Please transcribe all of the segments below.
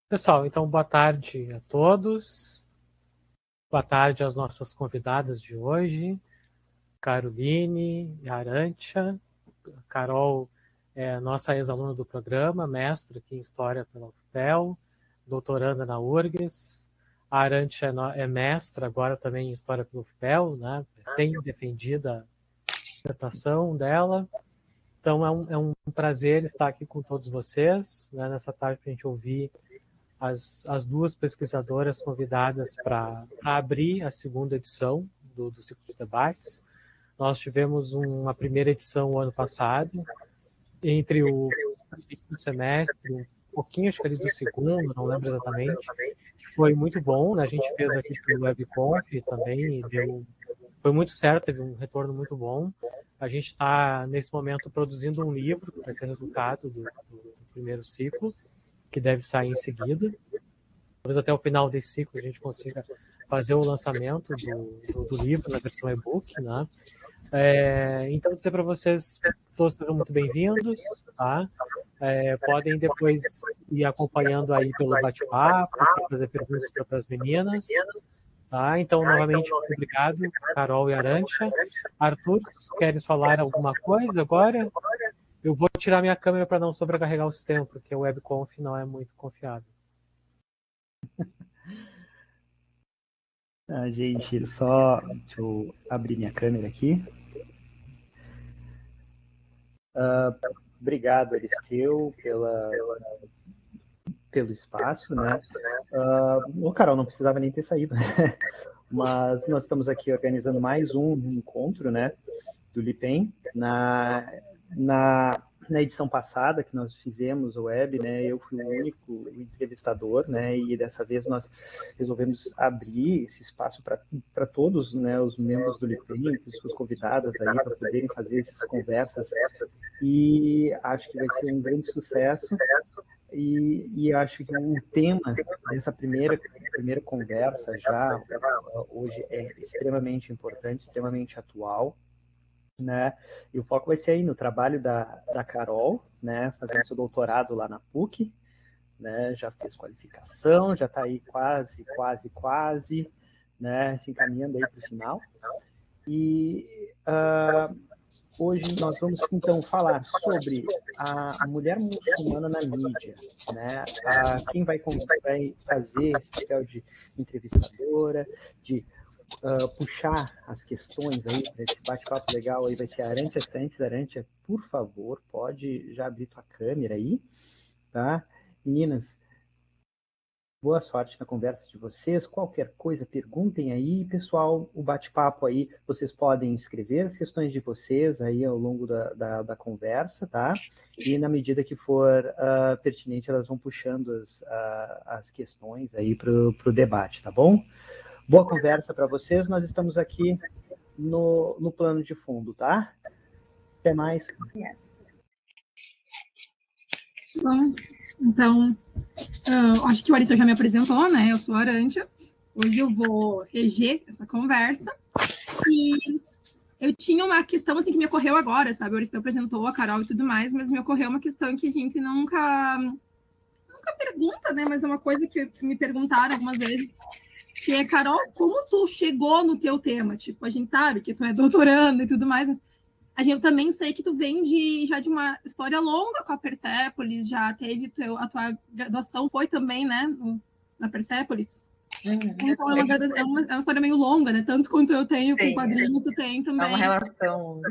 Pessoal, então boa tarde a todos. Boa tarde às nossas convidadas de hoje, Caroline e Arantxa. A Carol é nossa ex-aluna do programa, mestra aqui em História pela UFPEL, doutoranda na URGS. A Arantxa é mestra agora também em História pela UFPEL, né? Recém-defendida a dissertação dela. Então é um prazer estar aqui com todos vocês, né, nessa tarde para a gente ouvir as duas pesquisadoras convidadas para abrir a segunda edição do ciclo de debates. Nós tivemos uma primeira edição o ano passado, entre o semestre, um pouquinho, acho que ali do segundo, não lembro exatamente, que foi muito bom, né? A gente fez aqui pelo WebConf também, e foi muito certo, teve um retorno muito bom. A gente está, nesse momento, produzindo um livro, que vai ser resultado do primeiro ciclo, que deve sair em seguida. Talvez até o final desse ciclo a gente consiga fazer o lançamento do livro na versão e-book, né? Então, dizer para vocês, todos sejam muito bem-vindos, tá? Podem depois ir acompanhando aí pelo bate-papo, fazer perguntas para as meninas, tá? Então, novamente, muito obrigado, Carol e Arantxa. Arthur, queres falar alguma coisa agora? Eu vou tirar minha câmera para não sobrecarregar o sistema, porque o WebConf não é muito confiável. Gente, só deixa eu abrir minha câmera aqui. Obrigado, Aristeu, pelo espaço, né? O Carol não precisava nem ter saído, mas nós estamos aqui organizando mais um encontro, né, do LIPEM. Na edição passada que nós fizemos o web, né, eu fui o único entrevistador, né, e dessa vez nós resolvemos abrir esse espaço para todos, né, os membros do LIPEM, pessoas convidadas aí para poderem fazer essas conversas, e acho que vai ser um grande sucesso. E acho que o tema dessa primeira conversa já hoje é extremamente importante, extremamente atual, né? E o foco vai ser aí no trabalho da Carol, né? Fazendo seu doutorado lá na PUC, né? Já fez qualificação, já está aí quase, né? Se encaminhando aí para o final. E hoje nós vamos então falar sobre a mulher muçulmana na mídia, né? Quem vai fazer esse papel de entrevistadora, de puxar as questões aí para esse bate-papo legal aí vai ser a Arantxa Santos. Arantxa, por favor, pode já abrir tua câmera aí, tá? Meninas, boa sorte na conversa de vocês. Qualquer coisa, perguntem aí. Pessoal, o bate-papo aí, vocês podem escrever as questões de vocês aí ao longo da conversa, tá? E na medida que for pertinente, elas vão puxando as questões aí para o debate, tá bom? Boa conversa para vocês. Nós estamos aqui no plano de fundo, tá? Até mais. Bom, então, acho que o Aristeu já me apresentou, né? Eu sou a Arantxa. Hoje eu vou reger essa conversa. E eu tinha uma questão assim que me ocorreu agora, sabe? O Aristeu apresentou a Carol e tudo mais, mas me ocorreu uma questão que a gente nunca pergunta, né? Mas é uma coisa que me perguntaram algumas vezes, que é, Carol, como tu chegou no teu tema? Tipo, a gente sabe que tu é doutorando e tudo mais, mas a gente também sei que tu vem já de uma história longa com a Persépolis, já teve a tua graduação, foi também, né, na Persépolis. Então é uma história meio longa, né? Tanto quanto eu tenho com quadrinhos, tu tem também. É uma relação.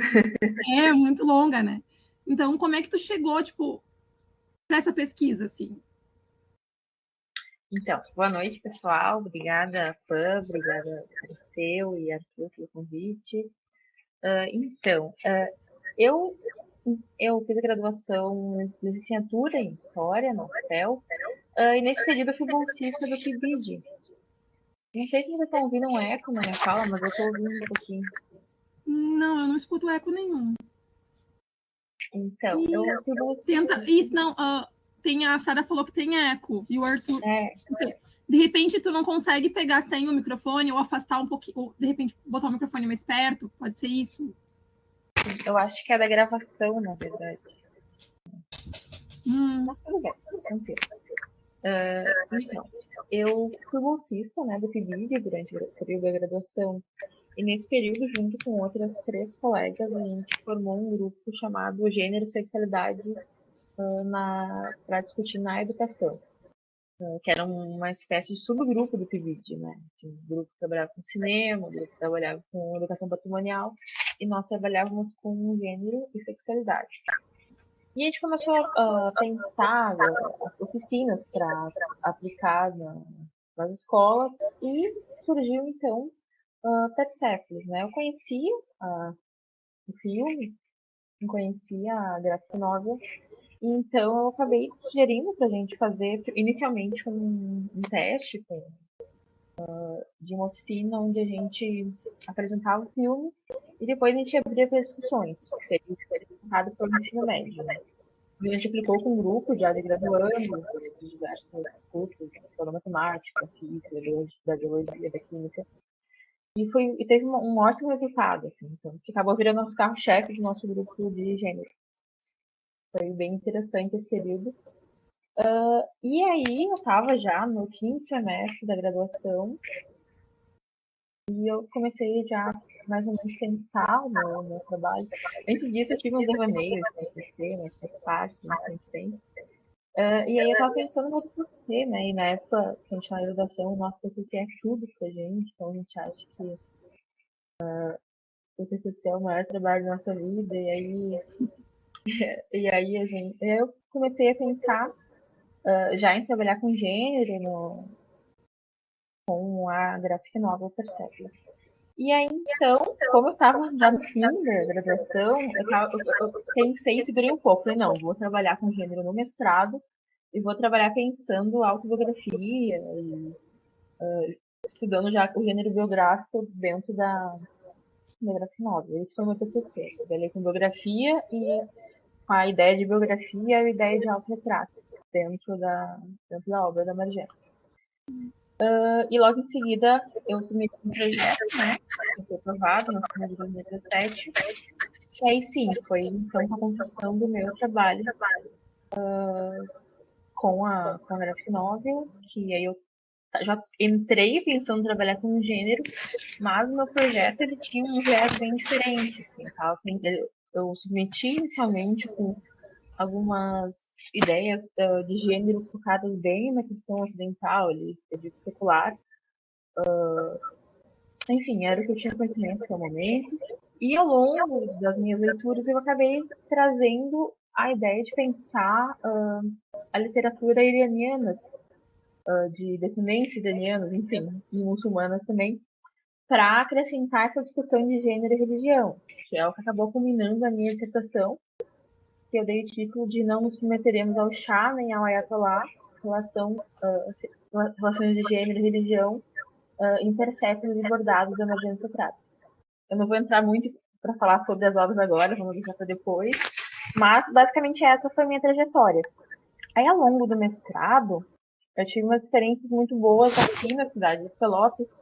É, muito longa, né? Então, como é que tu chegou, tipo, para essa pesquisa, assim? Então, boa noite, pessoal. Obrigada, Pam, obrigada, Aristeu e Arthur, pelo convite. Eu fiz a graduação de licenciatura em História na UFPEL, e nesse período eu fui bolsista do PIBID. Não sei se vocês estão ouvindo um eco na minha fala, mas eu estou ouvindo um pouquinho. Não, eu não escuto eco nenhum. Então, eu fui bolsista... Tem a Sara falou que tem eco, e o Arthur... De repente, tu não consegue pegar sem o microfone ou afastar um pouquinho, ou de repente botar o microfone mais perto? Pode ser isso? Eu acho que é da gravação, na verdade. Mas tudo bem, tranquilo. Então, eu fui bolsista, né, do PIBID durante o período da graduação. E nesse período, junto com outras 3 colegas, a gente formou um grupo chamado Gênero e Sexualidade para discutir na educação, que era uma espécie de subgrupo do PIBID, né? Tinha um grupo que trabalhava com cinema, um grupo que trabalhava com educação patrimonial, e nós trabalhávamos com gênero e sexualidade. E a gente começou a pensar oficinas para aplicar nas escolas, e surgiu então Persépolis, né? Eu conhecia o filme, eu conhecia a graphic novel, e então eu acabei sugerindo para a gente fazer inicialmente um teste de uma oficina onde a gente apresentava o filme e depois a gente abria para discussões, que seria apresentado pelo ensino médio, né? A gente aplicou com um grupo já de graduando de diversos cursos, toda matemática, física, da biologia, da química. E teve um ótimo resultado, assim. Então, que acabou virando nosso carro-chefe do nosso grupo de gênero. Foi bem interessante esse período. E aí, eu estava já no 5º semestre da graduação e eu comecei já mais ou menos pensar no meu trabalho. Antes disso, eu tive uns devaneios no TCC, né, faz parte, né, que a gente tem. E aí eu estava pensando no TCC, né, e na época que a gente está na graduação, o nosso TCC é tudo pra gente, então a gente acha que o TCC é o maior trabalho da nossa vida, eu comecei a pensar já em trabalhar com gênero, com a graphic novel Persepolis. E aí, então, como eu estava já no fim da graduação, eu pensei e segurei um pouco. Falei, não, vou trabalhar com gênero no mestrado e vou trabalhar pensando autobiografia e estudando já o gênero biográfico dentro da graphic novel. Esse foi o meu TCC. Eu trabalhei com biografia e com a ideia de biografia e a ideia de autorretrato dentro da obra da Margem. E logo em seguida eu submeti um projeto, né? Que foi aprovado no final de 2017. E aí sim, foi então a construção do meu trabalho com a graphic novel, que aí eu já entrei pensando em trabalhar com gênero, mas o meu projeto ele tinha um viés bem diferente, assim, tá? Eu submeti inicialmente com algumas ideias de gênero focadas bem na questão ocidental, ali, eu digo secular. Enfim, era o que eu tinha conhecimento até o momento. E ao longo das minhas leituras eu acabei trazendo a ideia de pensar a literatura iraniana, de descendentes iranianos, enfim, e muçulmanas também, para acrescentar essa discussão de gênero e religião, que é o que acabou culminando a minha dissertação, que eu dei o título de Não nos submeteremos ao Shah nem ao Ayatollah, relações de gênero e religião em Persépolis e Bordados da Marjane Satrapi. Eu não vou entrar muito para falar sobre as obras agora, vamos deixar para depois, mas basicamente essa foi a minha trajetória. Aí ao longo do mestrado, eu tive umas experiências muito boas aqui na cidade de Pelotas,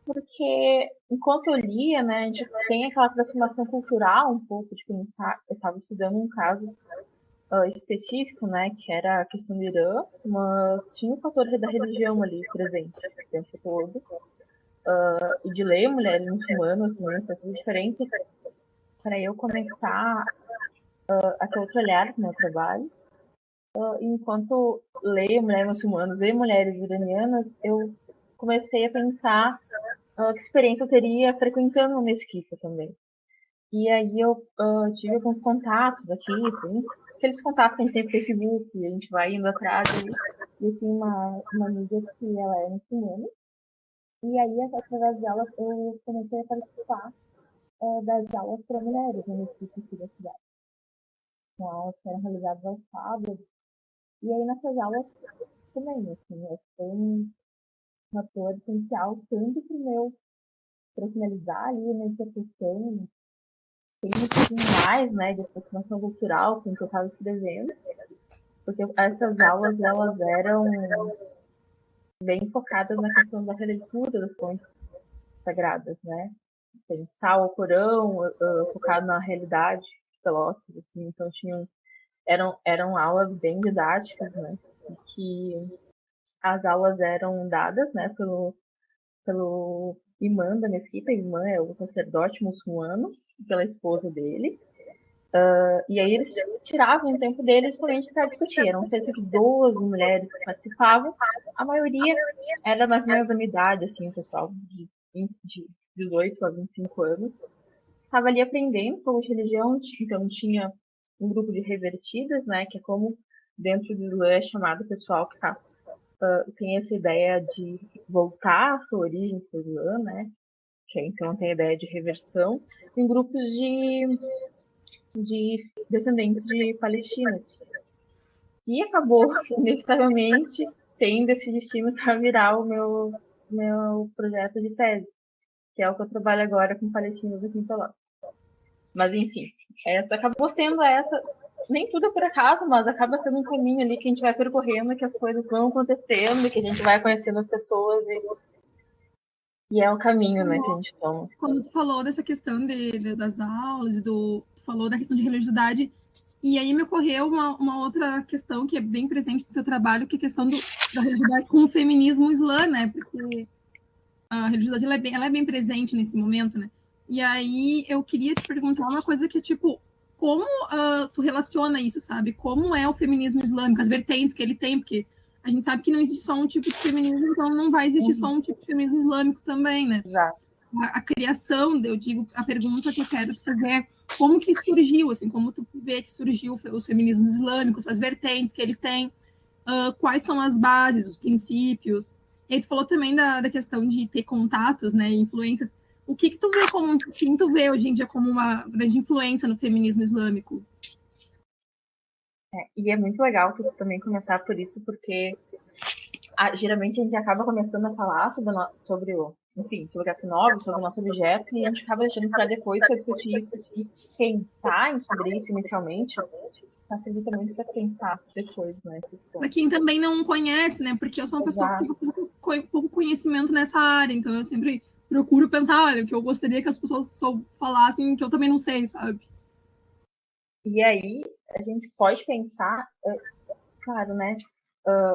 porque enquanto eu lia, né, a gente tem aquela aproximação cultural um pouco de pensar. Eu estava estudando um caso específico, né, que era a questão do Irã, mas tinha o fator da religião ali presente o tempo todo, e de ler mulheres muçulmanas também faz toda a diferença para eu começar a ter outro olhar no meu trabalho. Enquanto leio mulheres muçulmanas e mulheres iranianas, eu comecei a pensar que experiência eu teria frequentando uma mesquita também. E aí eu tive alguns contatos aqui, aqueles contatos que a gente tem no Facebook, a gente vai indo atrás. E eu tinha uma amiga que ela é muçulmana. E aí, através dela, eu comecei a participar das aulas para mulheres no mesquita aqui da cidade. São aulas que eram realizadas aos sábados. E aí, nessas aulas também, assim, foi um fator essencial tanto para finalizar ali na dissertação, tem um pouquinho mais, né, de aproximação cultural com o que eu estava escrevendo, porque essas aulas, elas eram bem focadas na questão da releitura das fontes sagradas, né, pensar o Corão focado na realidade de Pelotas, assim, então eram aulas bem didáticas, né, que as aulas eram dadas, né, pelo imã da mesquita. O imã é o sacerdote muçulmano, pela esposa dele. E aí eles tiravam o tempo deles justamente para discutir. Eram cerca de 12 mulheres que participavam. A maioria era mais ou menos da minha idade, assim, o pessoal de 18 a 25 anos. Estava ali aprendendo sobre religião, então tinha um grupo de revertidas, né, que é como dentro do Islã é chamado o pessoal que tem essa ideia de voltar à sua origem, ao Islã, né, que então tem a ideia de reversão, em grupos de descendentes de palestinos. E acabou, inevitavelmente, tendo esse destino para virar o meu projeto de tese, que é o que eu trabalho agora com palestinos aqui em Pelotas. Mas, enfim, acabou sendo essa. Nem tudo é por acaso, mas acaba sendo um caminho ali que a gente vai percorrendo, que as coisas vão acontecendo, que a gente vai conhecendo as pessoas e é o caminho, né, que a gente toma. Quando tu falou dessa questão das aulas, tu falou da questão de religiosidade, e aí me ocorreu uma outra questão que é bem presente no teu trabalho, que é a questão da religiosidade com o feminismo islã, né? Porque a religiosidade ela é bem presente nesse momento, né? E aí eu queria te perguntar uma coisa que é tipo, como tu relaciona isso, sabe? Como é o feminismo islâmico, as vertentes que ele tem, porque a gente sabe que não existe só um tipo de feminismo, então não vai existir só um tipo de feminismo islâmico também, né? Exato. A criação, eu digo, a pergunta que eu quero te fazer é como que surgiu, assim, como tu vê que surgiu os feminismos islâmicos, as vertentes que eles têm, quais são as bases, os princípios. E aí tu falou também da questão de ter contatos, né, influências. O que tu vê quem tu vê hoje em dia como uma grande influência no feminismo islâmico? E é muito legal tu também começar por isso, porque geralmente a gente acaba começando a falar sobre o grafo novel, sobre o nosso objeto, e a gente acaba deixando para depois para discutir isso e pensar sobre isso inicialmente facilita muito para pensar depois, né, esses pontos. Para quem também não conhece, né, porque eu sou uma pessoa que tem pouco conhecimento nessa área, então eu sempre procuro pensar, olha, o que eu gostaria que as pessoas falassem que eu também não sei, sabe? E aí a gente pode pensar, claro, né,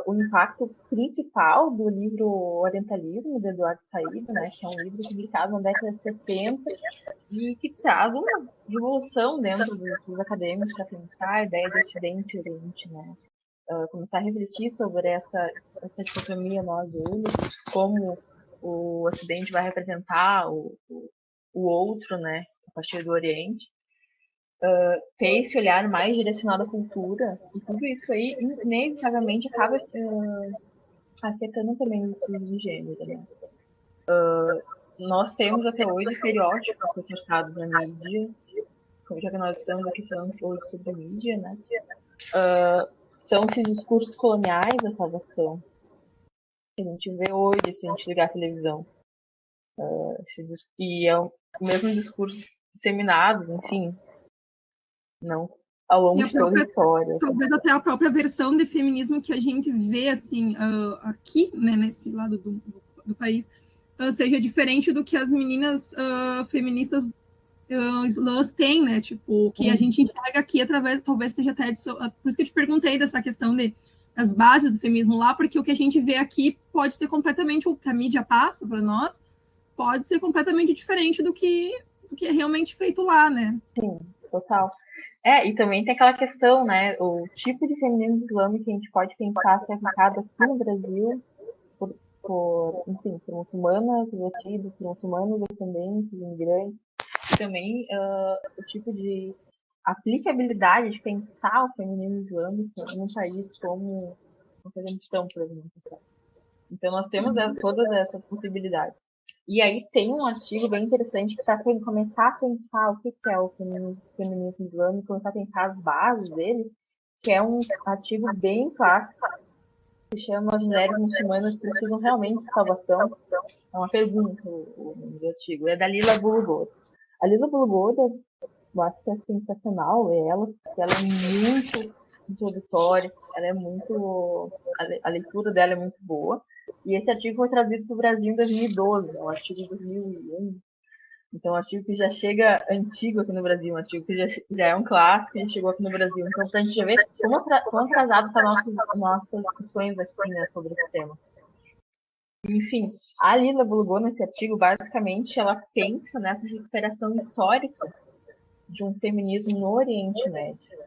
o impacto principal do livro Orientalismo, de Eduardo Said, né, que é um livro publicado na década de 70 e que traz uma revolução dentro dos acadêmicos para pensar a ideia de Ocidente e Oriente, né, começar a refletir sobre essa dicotomia nós únicos, como o Ocidente vai representar o outro, né, a partir do Oriente. Ter esse olhar mais direcionado à cultura, e tudo isso aí, inevitavelmente, acaba afetando também os estudos de gênero. Né? Nós temos até hoje estereótipos reforçados na mídia, já que nós estamos aqui falando hoje sobre a mídia, né? São esses discursos coloniais da salvação que a gente vê hoje se a gente ligar a televisão. E é o mesmo discurso disseminado, enfim, não ao longo de toda a história. Talvez até a própria versão de feminismo que a gente vê, assim, aqui, né, nesse lado do país, seja diferente do que as meninas feministas islãs têm, né, tipo, que a gente enxerga aqui através, talvez esteja até, por isso que eu te perguntei dessa questão das bases do feminismo lá, porque o que a gente vê aqui pode ser completamente, o que a mídia passa para nós, pode ser completamente diferente do que é realmente feito lá, né? Sim, total. E também tem aquela questão, né? O tipo de feminismo islâmico que a gente pode pensar ser aplicado aqui no Brasil por muçulmanas, convertidos, por muçulmanos, descendentes, imigrantes. E também o tipo de aplicabilidade de pensar o feminismo islâmico num país como o Afeganistão, por exemplo. Sabe? Então nós temos todas essas possibilidades. E aí tem um artigo bem interessante que está começar a pensar o que é o feminismo islâmico, começar a pensar as bases dele, que é um artigo bem clássico, que se chama As Mulheres Muçulmanas Precisam Realmente de Salvação. É uma pergunta o nome do artigo. É da Lila Bulugoda. A Lila Bulugoda, eu acho que é sensacional ela, porque ela é muito introdutória, ela é muito... A leitura dela é muito boa. E esse artigo foi trazido para o Brasil em 2012, o artigo de 2001. Então, um artigo que já chega antigo aqui no Brasil, um artigo que já é um clássico e já chegou aqui no Brasil. Então, para a gente já ver quão atrasado estão nossas discussões aqui, né, sobre esse tema. Enfim, a Lila Bulugou, nesse artigo, basicamente, ela pensa nessa recuperação histórica de um feminismo no Oriente Médio.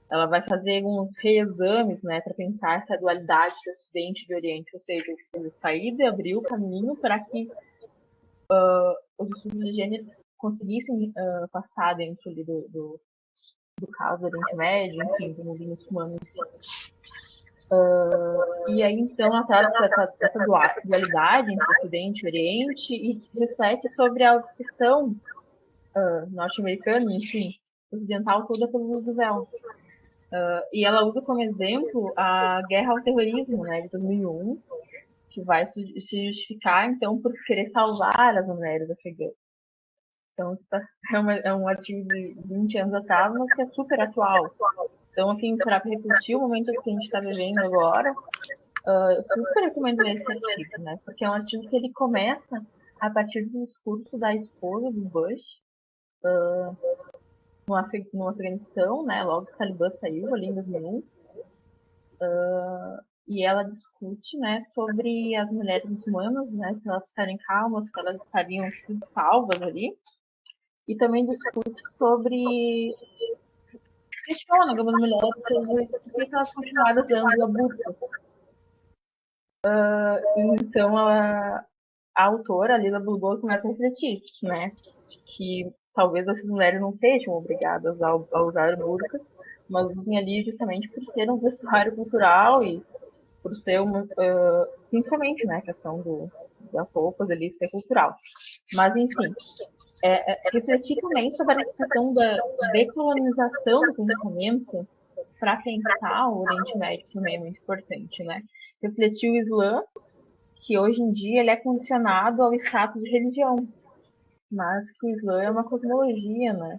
Ela vai fazer alguns reexames, né, para pensar essa dualidade de Ocidente e de Oriente, ou seja, o saída abriu o caminho para que os estudos de gênero conseguissem passar dentro ali do caso do Oriente Médio, enfim, do mundo muçulmano. E aí, então, ela traz essa dualidade entre Ocidente e Oriente e reflete sobre a obsessão norte-americana, enfim, ocidental toda pelo uso do véu. E ela usa como exemplo a guerra ao terrorismo, né, de 2001, que vai se justificar, então, por querer salvar as mulheres afegãs. Então, isso é um artigo de 20 anos atrás, mas que é super atual. Então, assim, para refletir o momento que a gente está vivendo agora, eu super recomendo ler esse artigo, né? Porque é um artigo que ele começa a partir do discurso da esposa do Bush no Afeganistão, né? Logo que o Talibã saiu ali em 2001. E ela discute, né, sobre as mulheres muçulmanas, né? Que elas ficarem calmas, que elas estariam salvas ali. E também discute sobre questiona algumas mulheres sobre por que elas continuaram usando a burca. Então a autora, a Lila Bulugou, começa a refletir, né, que talvez essas mulheres não sejam obrigadas a usar a burca, mas usem ali justamente por ser um vestuário cultural e por ser principalmente, né, a questão das roupas ali ser cultural. Mas enfim, refletir também sobre a questão da decolonização do pensamento para pensar o Oriente Médio também é muito importante, né? Refletir o Islã, que hoje em dia ele é condicionado ao status de religião, mas que o Islã é uma cosmologia, né?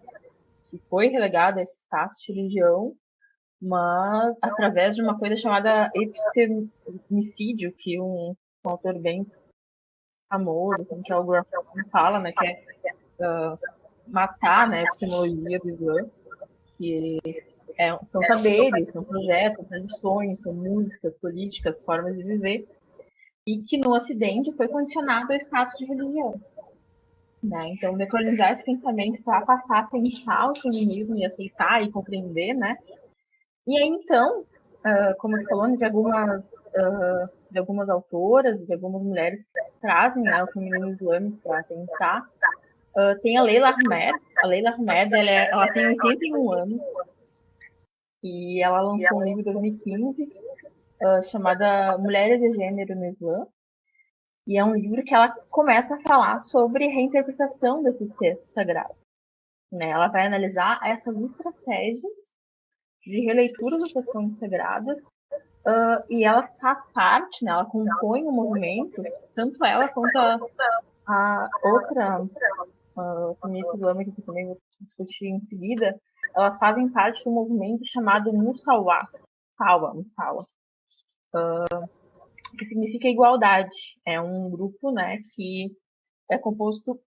Que foi relegado a esse status de religião, mas através de uma coisa chamada epistemicídio, que um autor bem famoso, assim, que é o Graham fala, né? Que é matar, né, a epistemologia do Islã, que são saberes, são projetos, são tradições, são músicas, políticas, formas de viver, e que no Ocidente foi condicionado ao status de religião. Né? Então, decolonizar esse pensamento para passar a pensar o feminismo e aceitar e compreender, né? E aí, então, como eu falando de algumas autoras, de algumas mulheres que trazem, né, o feminismo islâmico para pensar, tem a Leila Ahmed. A Leila Ahmed, ela tem 81 anos e ela lançou um livro em 2015 chamada Mulheres e Gênero no Islã. E é um livro que ela começa a falar sobre reinterpretação desses textos sagrados. Né? Ela vai analisar essas estratégias de releitura das questões sagradas e ela faz parte, né? Ela compõe um movimento, tanto ela quanto a outra feminista islâmica, que também vou discutir em seguida, elas fazem parte do movimento chamado Musawa, que significa igualdade. É um grupo, né, que é composto,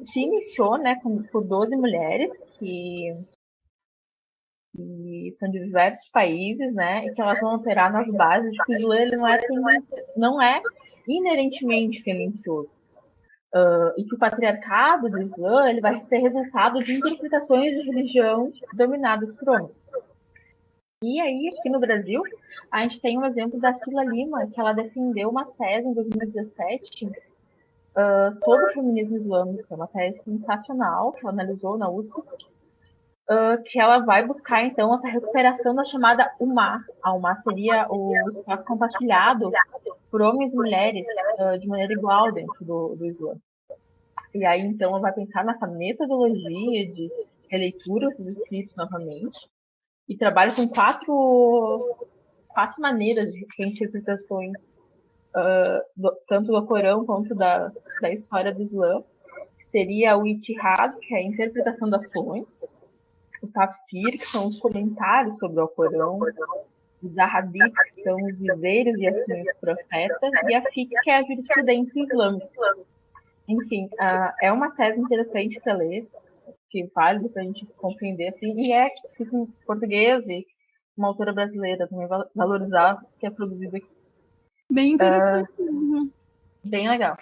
se iniciou, né, por 12 mulheres que são de diversos países, né, e que elas vão operar nas bases de que o Islã ele não é inerentemente tendencioso. E que o patriarcado do Islã ele vai ser resultado de interpretações de religião dominadas por homens. E aí, aqui no Brasil, a gente tem um exemplo da Cila Lima, que ela defendeu uma tese em 2017 sobre o feminismo islâmico, uma tese sensacional, que ela analisou na USP, que ela vai buscar, então, essa recuperação da chamada UMA. A UMA seria o espaço compartilhado por homens e mulheres de maneira igual dentro do Islã. E aí, então, ela vai pensar nessa metodologia de releitura dos escritos novamente e trabalha com quatro maneiras de interpretações, tanto do Corão quanto da história do Islã. Seria o Ijtihad, que é a interpretação das fontes, o Tafsir, que são os comentários sobre o Corão, os Ahadith, que são os dizeres e ações dos profetas, e a Fiqh, que é a jurisprudência islâmica. Enfim, é uma tese interessante para ler, que vale para a gente compreender, assim, e é escrito em português e uma autora brasileira também valorizar o que é produzido aqui. Bem interessante. Bem legal.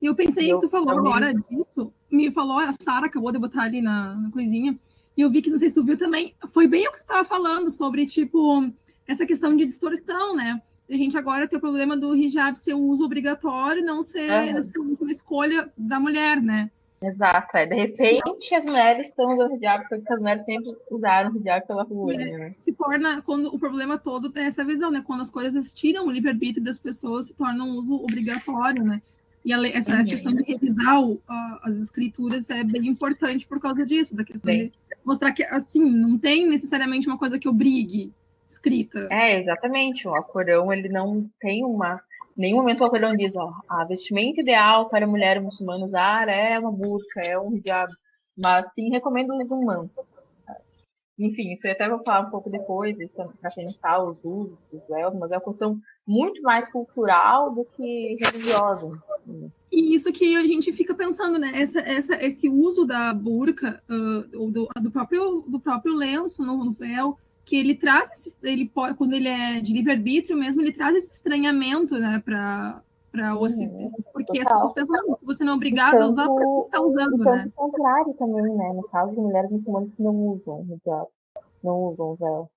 E eu pensei E que tu falou agora disso, me falou, a Sara acabou de botar ali na coisinha, e eu vi que, não sei se tu viu também, foi bem o que tu estava falando sobre, tipo, essa questão de distorção, né? A gente agora tem o problema do hijab ser o uso obrigatório e não ser necessariamente uma escolha da mulher, né? Exato, de repente as mulheres estão usando hijab, só que as mulheres sempre usaram hijab pela rua, né? Se torna, quando o problema todo é essa visão, né? Quando as coisas tiram o livre-arbítrio das pessoas, se torna um uso obrigatório, né? E essa questão de revisar as escrituras é bem importante por causa disso, da questão de mostrar que, assim, não tem necessariamente uma coisa que obrigue escrita. Exatamente. O Alcorão, ele não tem uma... Em nenhum momento o Alcorão diz, a vestimenta ideal para a mulher muçulmana usar é uma burca, é um hijab. Mas sim, recomendo o uso de um manto. Enfim, isso eu até vou falar um pouco depois, para pensar os usos dos véus, mas é uma questão muito mais cultural do que religiosa. E isso que a gente fica pensando, né? Esse uso da burca, ou do próprio lenço no véu, que ele traz, quando ele é de livre-arbítrio mesmo, ele traz esse estranhamento, né, para o Ocidente. Porque as pessoas pensam, se você não é obrigada a usar, por que está usando, né? O contrário também, né? No caso de mulheres muçulmanas que não usam hijab, não usam véu.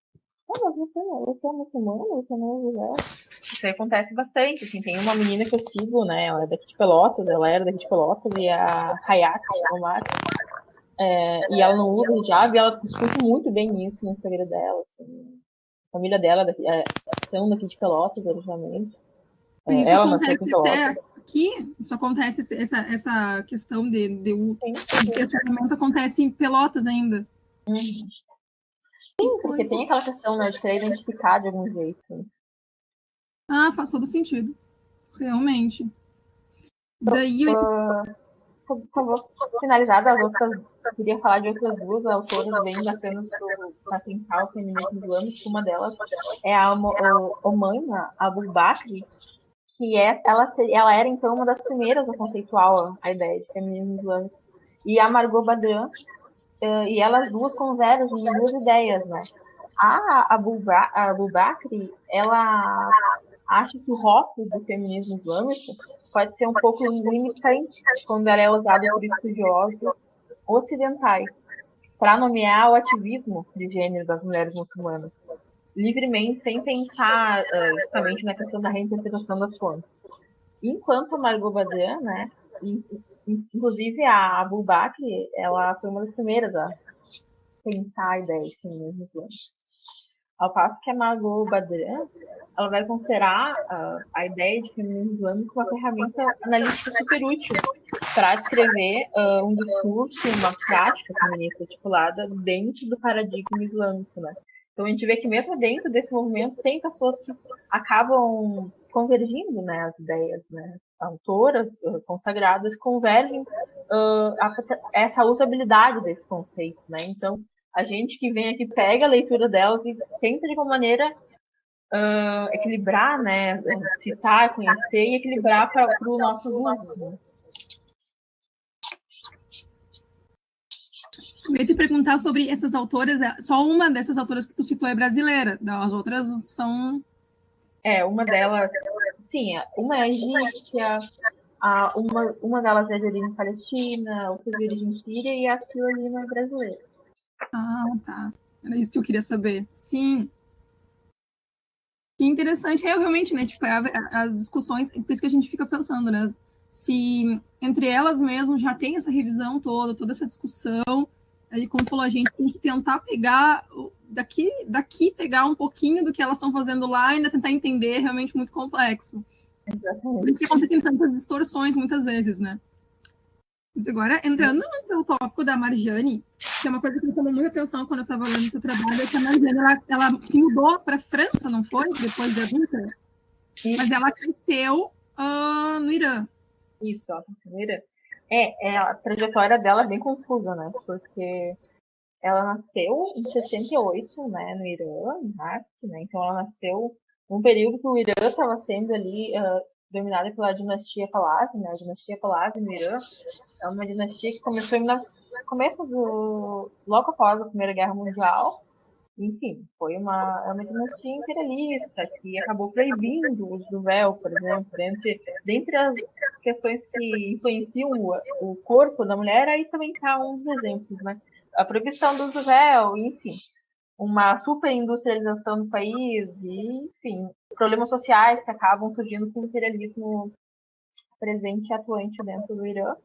Mas você é muçulmana, você não usa véu? Isso aí acontece bastante, assim, tem uma menina que eu sigo, né, ela é daqui de Pelotas, ela era daqui de Pelotas, e a Hayat Omar, e ela não usa hijab, e ela discute muito bem isso no Instagram dela, assim, a família dela são daqui de Pelotas, originalmente. Isso Ela nasceu acontece aqui em Pelotas. até aqui, isso acontece, essa questão de questionamento acontece em Pelotas ainda. Sim, porque tem aquela questão, né, de querer identificar de algum jeito. Ah, faz todo sentido. Realmente. Daí Só vou finalizar das outras. Queria falar de outras duas autoras bem bacanas para pensar o feminismo islâmico. Uma delas é a Omaima Abu Bakr, que ela era então uma das primeiras a conceituar a ideia de feminismo islâmico. E a Margot Badran, e elas duas conversam em duas ideias, né? A Abu Bakr, ela acha que o rótulo do feminismo islâmico pode ser um pouco limitante quando ela é usada por estudiosos ocidentais para nomear o ativismo de gênero das mulheres muçulmanas, livremente, sem pensar justamente na questão da reinterpretação das fontes. Enquanto a Margot Badran, né, inclusive a Abu Bakr, ela foi uma das primeiras a pensar a ideia de feminismo islâmico. Ao passo que a Margot Badran, ela vai considerar a ideia de feminismo islâmico uma ferramenta analítica super útil para descrever um discurso, uma prática feminista articulada dentro do paradigma islâmico, né? Então a gente vê que mesmo dentro desse movimento tem pessoas que acabam convergindo, né, as ideias, né? Autoras consagradas convergem essa usabilidade desse conceito, né? Então a gente que vem aqui pega a leitura delas e tenta de alguma maneira equilibrar, né, citar, conhecer e equilibrar para os nossos usos, né? Eu ia te perguntar sobre essas autoras, só uma dessas autoras que tu citou é brasileira, as outras são... Uma delas, sim, uma é egípcia, uma delas é de origem palestina, outra de origem síria e a Fiorina é brasileira. Ah, tá. Era isso que eu queria saber. Sim. Que interessante. Realmente, né? Tipo, as discussões, por isso que a gente fica pensando, né? Se entre elas mesmo já tem essa revisão toda essa discussão, aí, como falou, a gente tem que tentar pegar daqui pegar um pouquinho do que elas estão fazendo lá e ainda tentar entender, é realmente muito complexo. Exatamente. Por isso que acontecem tantas distorções muitas vezes, né? Mas agora, entrando no tópico da Marjane, que é uma coisa que me chamou muita atenção quando eu estava lendo o seu trabalho, é que a Marjane, ela se mudou para a França, não foi? Depois de adulta? Mas ela cresceu no Irã. Isso, ela cresceu no Irã. A trajetória dela é bem confusa, né? Porque ela nasceu em 68, né, no Irã, em Rast, né? Então ela nasceu num período que o Irã estava sendo ali dominada pela dinastia Pahlavi, né? A dinastia Pahlavi no Irã é uma dinastia que começou logo após a Primeira Guerra Mundial. Enfim, é uma dinastia imperialista que acabou proibindo o uso do véu, por exemplo, dentre as questões que influenciam o corpo da mulher, aí também está um dos exemplos, né? A proibição do uso do véu, enfim, uma superindustrialização do país e, enfim, problemas sociais que acabam surgindo com o imperialismo presente e atuante dentro do Irã.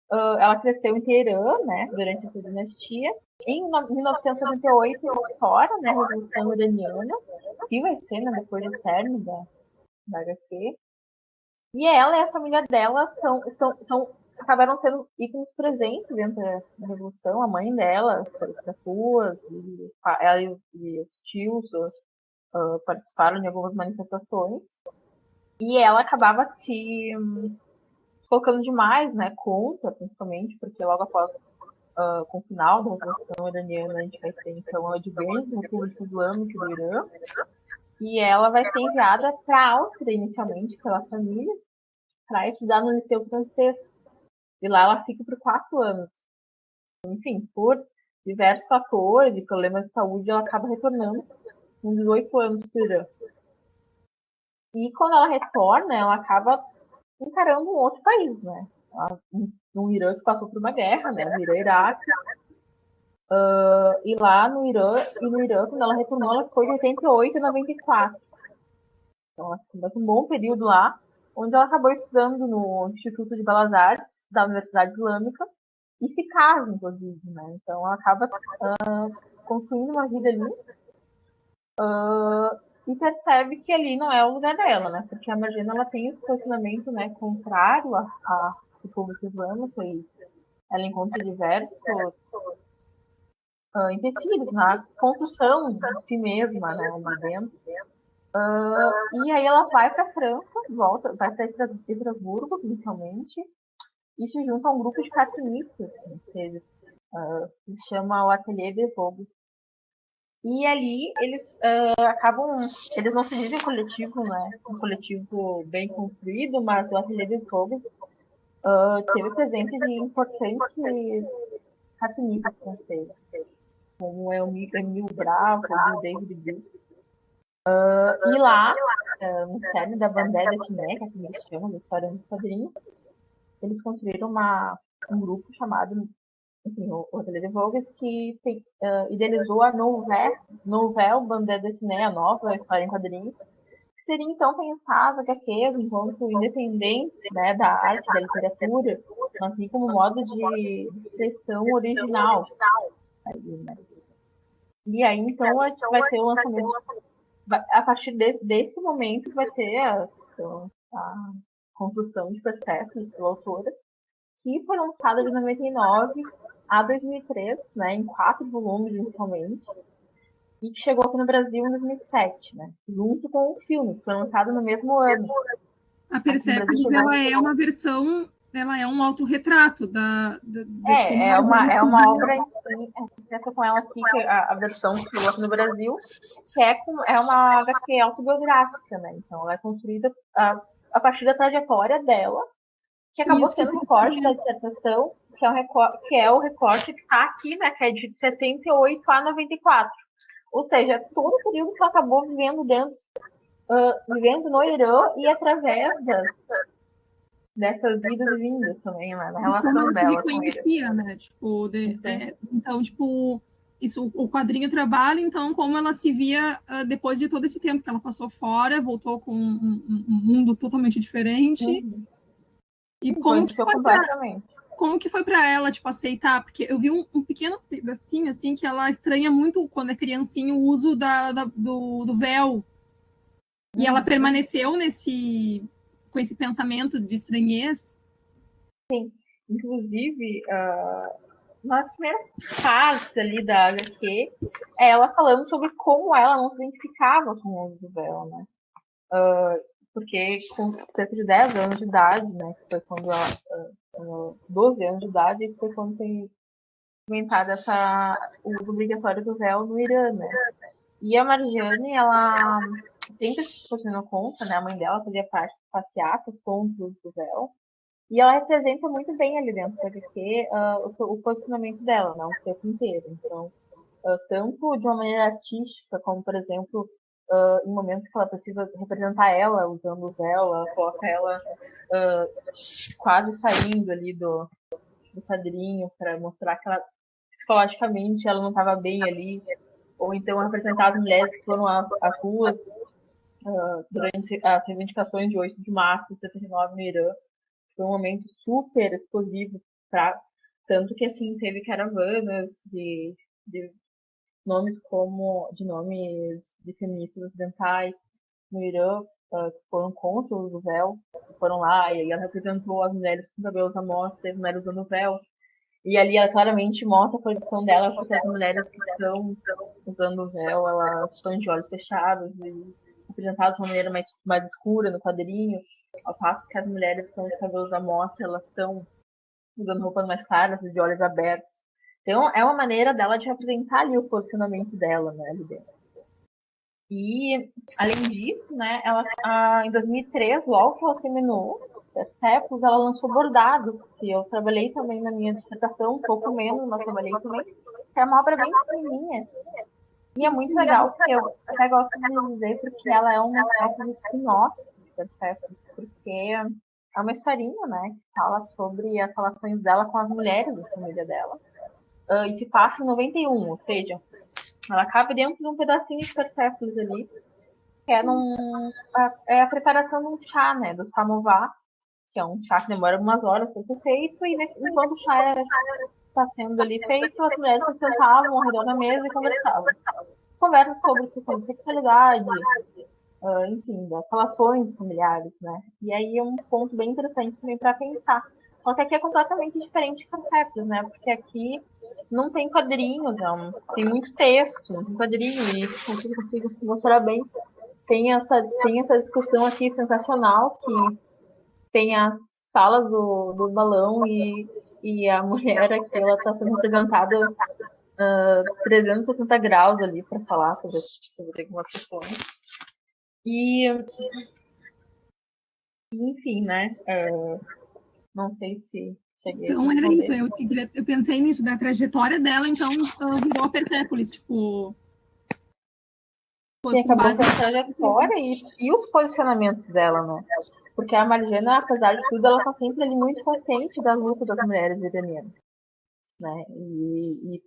Ela cresceu em Teherã, né, durante essa dinastia. Em 1978, ela estoura, né, a Revolução Iraniana, que vai ser, né, depois do cerne da HQ. E ela e a família dela acabaram sendo ícones presentes dentro da Revolução. A mãe dela foi para as ruas, ela e os tios participaram de algumas manifestações. E ela acabava se colocando demais, né, contra, principalmente, porque logo após, com o final da Revolução Iraniana, a gente vai ter, então, a advento da República Islâmica do Irã, e ela vai ser enviada para a Áustria, inicialmente, pela família, para estudar no Liceu Francês, e lá ela fica por 4 anos. Enfim, por diversos fatores e problemas de saúde, ela acaba retornando com 18 anos para o Irã. E quando ela retorna, ela acaba encarando um outro país, né? Um Irã que passou por uma guerra, né? O Irã-Iraque. E lá no Irã, quando ela retornou, ela ficou de 88 a 94. Então, ela ficou um bom período lá, onde ela acabou estudando no Instituto de Belas Artes da Universidade Islâmica e se casa, inclusive, né? Então, ela acaba construindo uma vida ali e percebe que ali não é o lugar dela, né? Porque a Marjane, ela tem esse posicionamento, né, contrário à República Islâmica e ela encontra diversos empecilhos na construção de si mesma, né, ali dentro. E aí ela vai para a França, vai para Estrasburgo, inicialmente, e se junta a um grupo de cartunistas franceses, que se chama o Atelier des Vosges. E ali eles eles não se dizem coletivo, né? Um coletivo bem construído, mas o Atelier des Vosges teve presença de importantes cartunistas franceses, como Emile Bravo e o David Guild. E lá, no cerne da Bandera Dessinée, que é como eles chamam, da história dos quadrinhos, eles construíram um grupo chamado, enfim, o Atelier des Vosges, que idealizou a Nouvelle Bandera Dessinée, a nova história em quadrinhos, que seria então pensar as HQs enquanto independentes, né, da arte, da literatura, mas assim como modo de expressão original. E aí então a gente vai ter o lançamento, a partir desse momento vai ter a construção de processos pela autora, que foi lançada de 99 a 2003, né, em 4 volumes inicialmente, e que chegou aqui no Brasil em 2007, né, junto com o filme, que foi lançado no mesmo ano. A Persepolis, ela é uma versão, ela é um autorretrato é uma obra, essa com ela aqui, que a versão que chegou aqui no Brasil, que é uma HQ autobiográfica, né, então ela é construída a partir da trajetória dela, que acabou sendo o recorte da dissertação, que é o recorte que está aqui, né, que é de 78 a 94. Ou seja, todo o período que ela acabou vivendo vivendo no Irã e através dessas idas e vindas também, né, na relação dela com ele. Né? Tipo, então, tipo, isso, o quadrinho trabalha, então, como ela se via depois de todo esse tempo que ela passou fora, voltou com um mundo totalmente diferente. Uhum. E como que foi para ela, tipo, aceitar? Porque eu vi um pequeno pedacinho, assim, que ela estranha muito, quando é criancinha, o uso do véu. E ela permaneceu com esse pensamento de estranhez? Sim. Inclusive, nas primeiras partes ali da HQ, ela falando sobre como ela não se identificava com o uso do véu, né? Porque com cerca de 10 anos de idade, né, que foi quando ela 12 anos de idade, que foi quando foi inventado o uso obrigatório do véu no Irã, né? E a Marjane, ela sempre se posicionou contra, né? A mãe dela fazia parte de passeatas contra o uso do véu. E ela representa muito bem ali dentro da HQ o posicionamento dela, né? O tempo inteiro. Então, tanto de uma maneira artística, como, por exemplo, em momentos que ela precisa representar ela usando o véu, ela coloca ela quase saindo ali do quadrinho para mostrar que ela, psicologicamente, ela não estava bem ali. Ou então representar as mulheres que foram às ruas durante as reivindicações de 8 de março de 79 no Irã. Foi um momento super explosivo, tanto que assim teve caravanas de nomes de feministas ocidentais no Irã que foram contra o uso do véu, foram lá e aí ela representou as mulheres com cabelos à mostra, as mulheres usando véu. E ali ela claramente mostra a posição dela, porque as mulheres que estão usando o véu, elas estão de olhos fechados e representadas de uma maneira mais escura no quadrinho, ao passo que as mulheres que estão de cabelos à mostra, elas estão usando roupas mais claras e de olhos abertos. Então é uma maneira dela de representar ali o posicionamento dela, né, ali dentro. E, além disso, né, em 2003, logo que ela terminou séculos, ela lançou Bordados, que eu trabalhei também na minha dissertação, um pouco menos, mas trabalhei também, que é uma obra bem pequenininha. E é muito legal, porque eu até gosto de dizer, porque ela é uma espécie de spin-off, porque é uma historinha, né, que fala sobre as relações dela com as mulheres da família dela. E se passa em 91, ou seja, ela cabe dentro de um pedacinho de Persépolis ali, que é a preparação de um chá, né, do samovar, que é um chá que demora algumas horas para ser feito, e enquanto o chá está sendo ali feito, as mulheres se sentavam ao redor da mesa e conversavam. Conversas sobre questão de sexualidade, enfim, das relações familiares, né? E aí é um ponto bem interessante também para pensar. Só que aqui é completamente diferente de Persépolis, né? Porque aqui não tem quadrinhos, não. Tem muito texto, não tem quadrinho, e isso consigo mostrar bem. Tem essa discussão aqui sensacional, que tem as falas do balão e a mulher aqui, ela está sendo representada 360 graus ali para falar sobre algumas questões. E, enfim, né? Não sei se cheguei então, era isso. Eu pensei nisso, da trajetória dela, então virou a Persépolis, tipo. Sim, acabou com a trajetória e os posicionamentos dela, né? Porque a Marjana, apesar de tudo, ela tá sempre ali muito consciente da luta das mulheres iranianas, né? E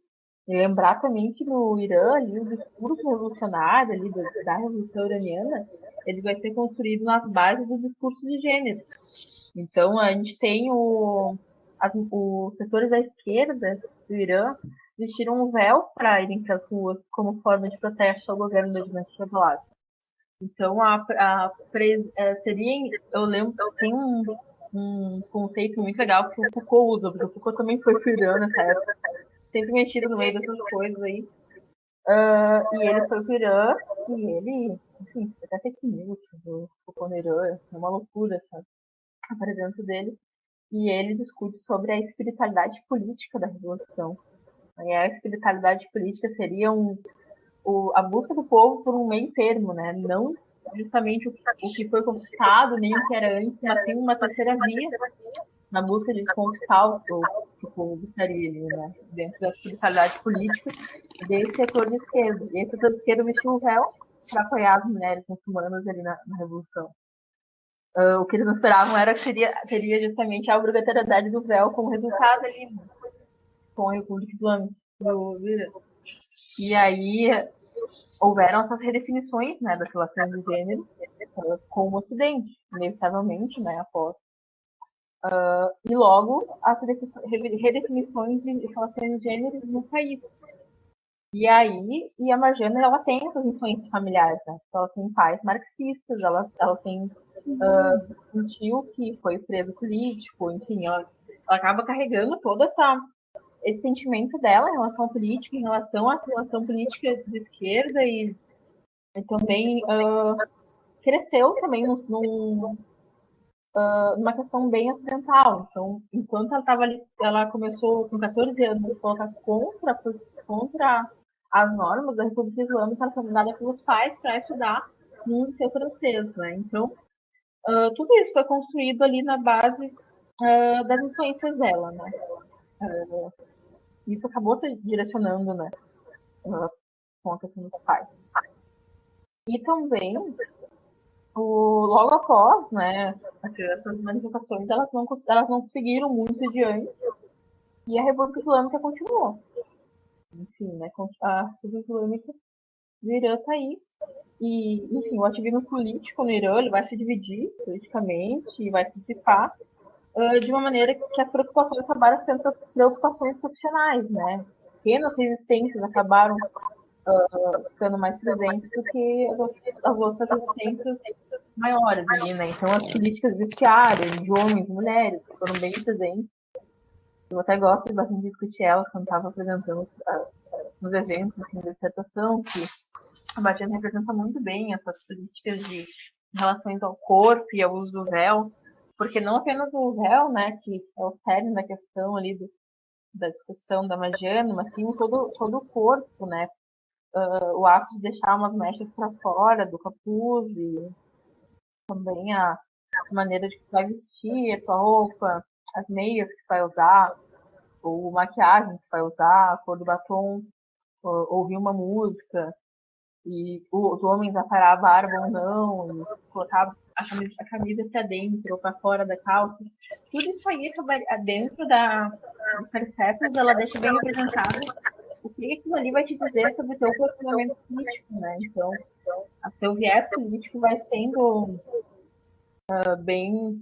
lembrar também que no Irã, ali, o discurso revolucionário ali da Revolução Iraniana, ele vai ser construído nas bases do discurso de gênero. Então, a gente tem os setores da esquerda do Irã vestiram um véu para irem para as ruas como forma de protesto ao governo da dinastia Pahlavi. Então, eu lembro, tem um conceito muito legal que o Foucault usa, porque o Foucault também foi pro Irã nessa época, sempre metido no meio dessas coisas aí. E ele foi pro Irã, e ele, enfim, até fake news do Foucault no Irã, é uma loucura essa apresentação dele. E ele discute sobre a espiritualidade política da Revolução. E a espiritualidade política seria a busca do povo por um meio termo, né? Não justamente o que foi conquistado, nem o que era antes, mas sim uma terceira via na busca de conquistar o que o povo gostaria, né? Dentro da espiritualidade política desse setor de esquerda. E esse setor de esquerda vestiu o véu para apoiar as mulheres muçulmanas ali na Revolução. O que eles não esperavam era que teria justamente a obrigatoriedade do véu como resultado ali com a República Islâmica do Irã. E aí houveram essas redefinições, né, das relações de gênero com o Ocidente, inevitavelmente, né, após. E logo as redefinições de relações de gênero no país. E a Marjana, ela tem essas influências familiares, né? Ela tem pais marxistas, ela tem um tio que foi preso político, enfim, ela acaba carregando todo esse sentimento dela em relação à política, em relação à relação política de esquerda e também cresceu também numa questão bem ocidental. Então, enquanto ela estava ali, ela começou com 14 anos a se colocar contra as normas da República Islâmica, ela foi mandada pelos pais para estudar no Liceu Francês, né? Então, tudo isso foi construído ali na base das influências dela, né? Isso acabou se direcionando, né? Com a questão dos pais. E também, logo após, né? Essas manifestações, elas não seguiram muito adiante. E a República Islâmica continuou. Enfim, né? A República Islâmica do Irã está aí. E, enfim, o ativismo político no Irã ele vai se dividir politicamente e vai se dissipar de uma maneira que as preocupações acabaram sendo preocupações profissionais, né? Pequenas resistências acabaram ficando mais presentes do que as outras resistências maiores ali, né? Então, as políticas vestiárias de homens e mulheres foram bem presentes. Eu até gosto bastante de discutir elas quando estava apresentando nos eventos assim, de dissertação, que a Bastiana representa muito bem essas políticas de relações ao corpo e ao uso do véu, porque não apenas o véu, né, que é o cerne da questão ali da discussão da Magiana, mas sim todo o corpo, né, o ato de deixar umas mechas para fora do capuz e também a maneira de que tu vai vestir a tua roupa, as meias que tu vai usar, ou maquiagem que tu vai usar, a cor do batom, ouvir uma música, e os homens aparar a barba ou não, e colocar a camisa para dentro ou para fora da calça. Tudo isso aí dentro do Persepolis, ela deixa bem representado o que aquilo ali vai te dizer sobre o teu posicionamento político, né? Então, o teu viés político vai sendo bem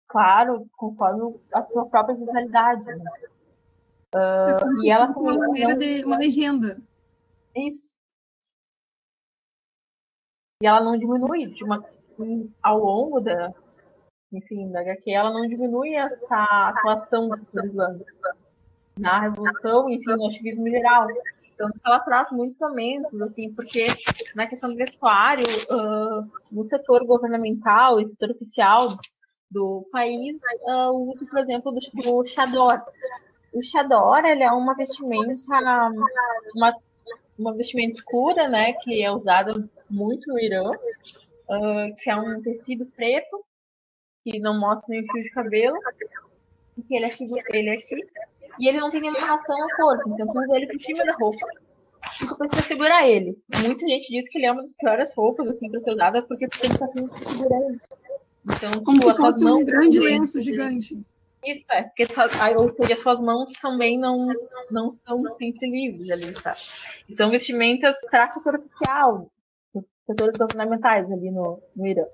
claro conforme a tua própria visualidade, né? E ela também uma maneira de uma legenda. Isso. E ela não diminui ao longo da HQ, ela não diminui essa atuação do setor islâmico na revolução, enfim, no ativismo geral. Então, ela traz muitos momentos, assim, porque na questão do vestuário, no setor governamental e setor oficial do país, o uso, por exemplo, do chador. O chador, ele é uma vestimenta escura, né, que é usada muito no Irã, que é um tecido preto, que não mostra nenhum fio de cabelo, e que ele é aqui, e ele não tem nenhuma amarração no corpo, então tu usa ele por cima da roupa, e tu precisa segurar ele. Muita gente diz que ele é uma das piores roupas, assim, pra ser usada, porque tu tem que estar sempre segurando. Então, como tu, se fosse mãos, um grande lenço gigante. Isso, porque as suas mãos também não estão sempre livres ali, sabe? E são vestimentas para setor oficial, setores governamentais ali no Irã.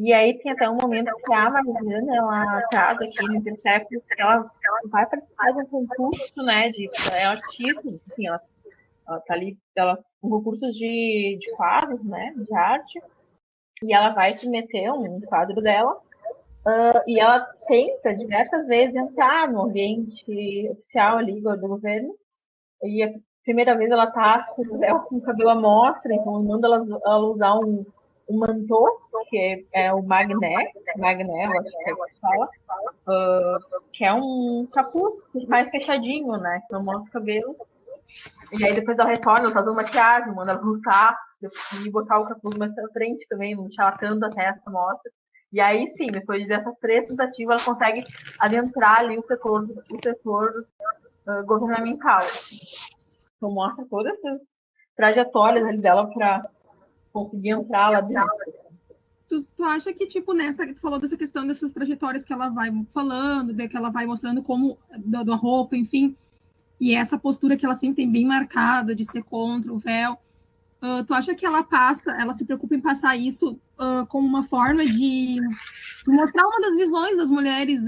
E aí tem até um momento que a Mariana, ela traz aqui no Persepolis, que ela vai participar de um concurso, né, é artista, enfim, ela tá ali, um concurso de quadros, né, de arte, e ela vai submeter um quadro dela, e ela tenta diversas vezes entrar no ambiente oficial ali do governo, e a primeira vez ela tá com o cabelo à mostra, então manda ela usar um mantô, que é o magné, eu acho que é o que se fala, que é um capuz mais fechadinho, né, que não mostra o cabelo. E aí depois ela retorna, ela faz uma maquiagem, manda ela voltar e botar o capuz mais pra frente também, não deixar ela tanto a testa mostra. E aí sim, depois dessas 3 tentativas, ela consegue adentrar ali o setor governamental. Então mostra todas essas trajetórias ali dela para conseguir entrar lá dentro. Tu acha que, tipo, tu falou dessa questão dessas trajetórias que ela vai falando, que ela vai mostrando como, da roupa, enfim, e essa postura que ela sempre tem bem marcada de ser contra o véu, tu acha que ela se preocupa em passar isso como uma forma de mostrar uma das visões das mulheres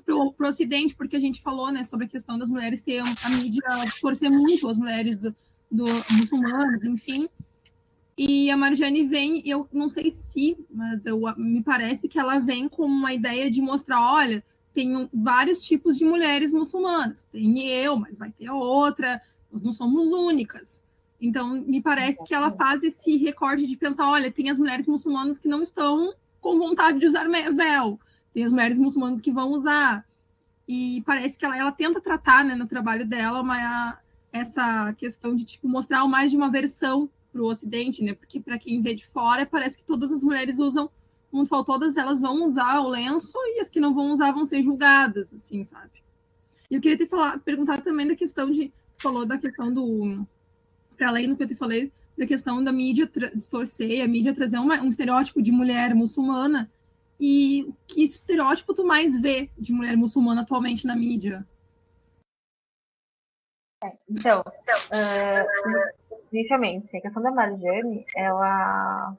pro Ocidente, porque a gente falou, né, sobre a questão das mulheres ter a mídia torcer muito as mulheres muçulmanas, enfim. E a Marjane vem, eu não sei se, mas me parece que ela vem com uma ideia de mostrar, olha, tem vários tipos de mulheres muçulmanas. Tem eu, mas vai ter outra, nós não somos únicas. Então, me parece que ela faz esse recorte de pensar, olha, tem as mulheres muçulmanas que não estão com vontade de usar véu, tem as mulheres muçulmanas que vão usar. E parece que ela tenta tratar, né, no trabalho dela, essa questão de tipo, mostrar mais de uma versão o Ocidente, né? Porque para quem vê de fora, parece que todas as mulheres usam, como tu falou, todas elas vão usar o lenço e as que não vão usar vão ser julgadas, assim, sabe? E eu queria perguntar também da questão falou da questão do, para além do que eu te falei, da questão da mídia distorcer, a mídia trazer um estereótipo de mulher muçulmana. E que estereótipo tu mais vê de mulher muçulmana atualmente na mídia? Então, inicialmente, sim, a questão da Marjane, ela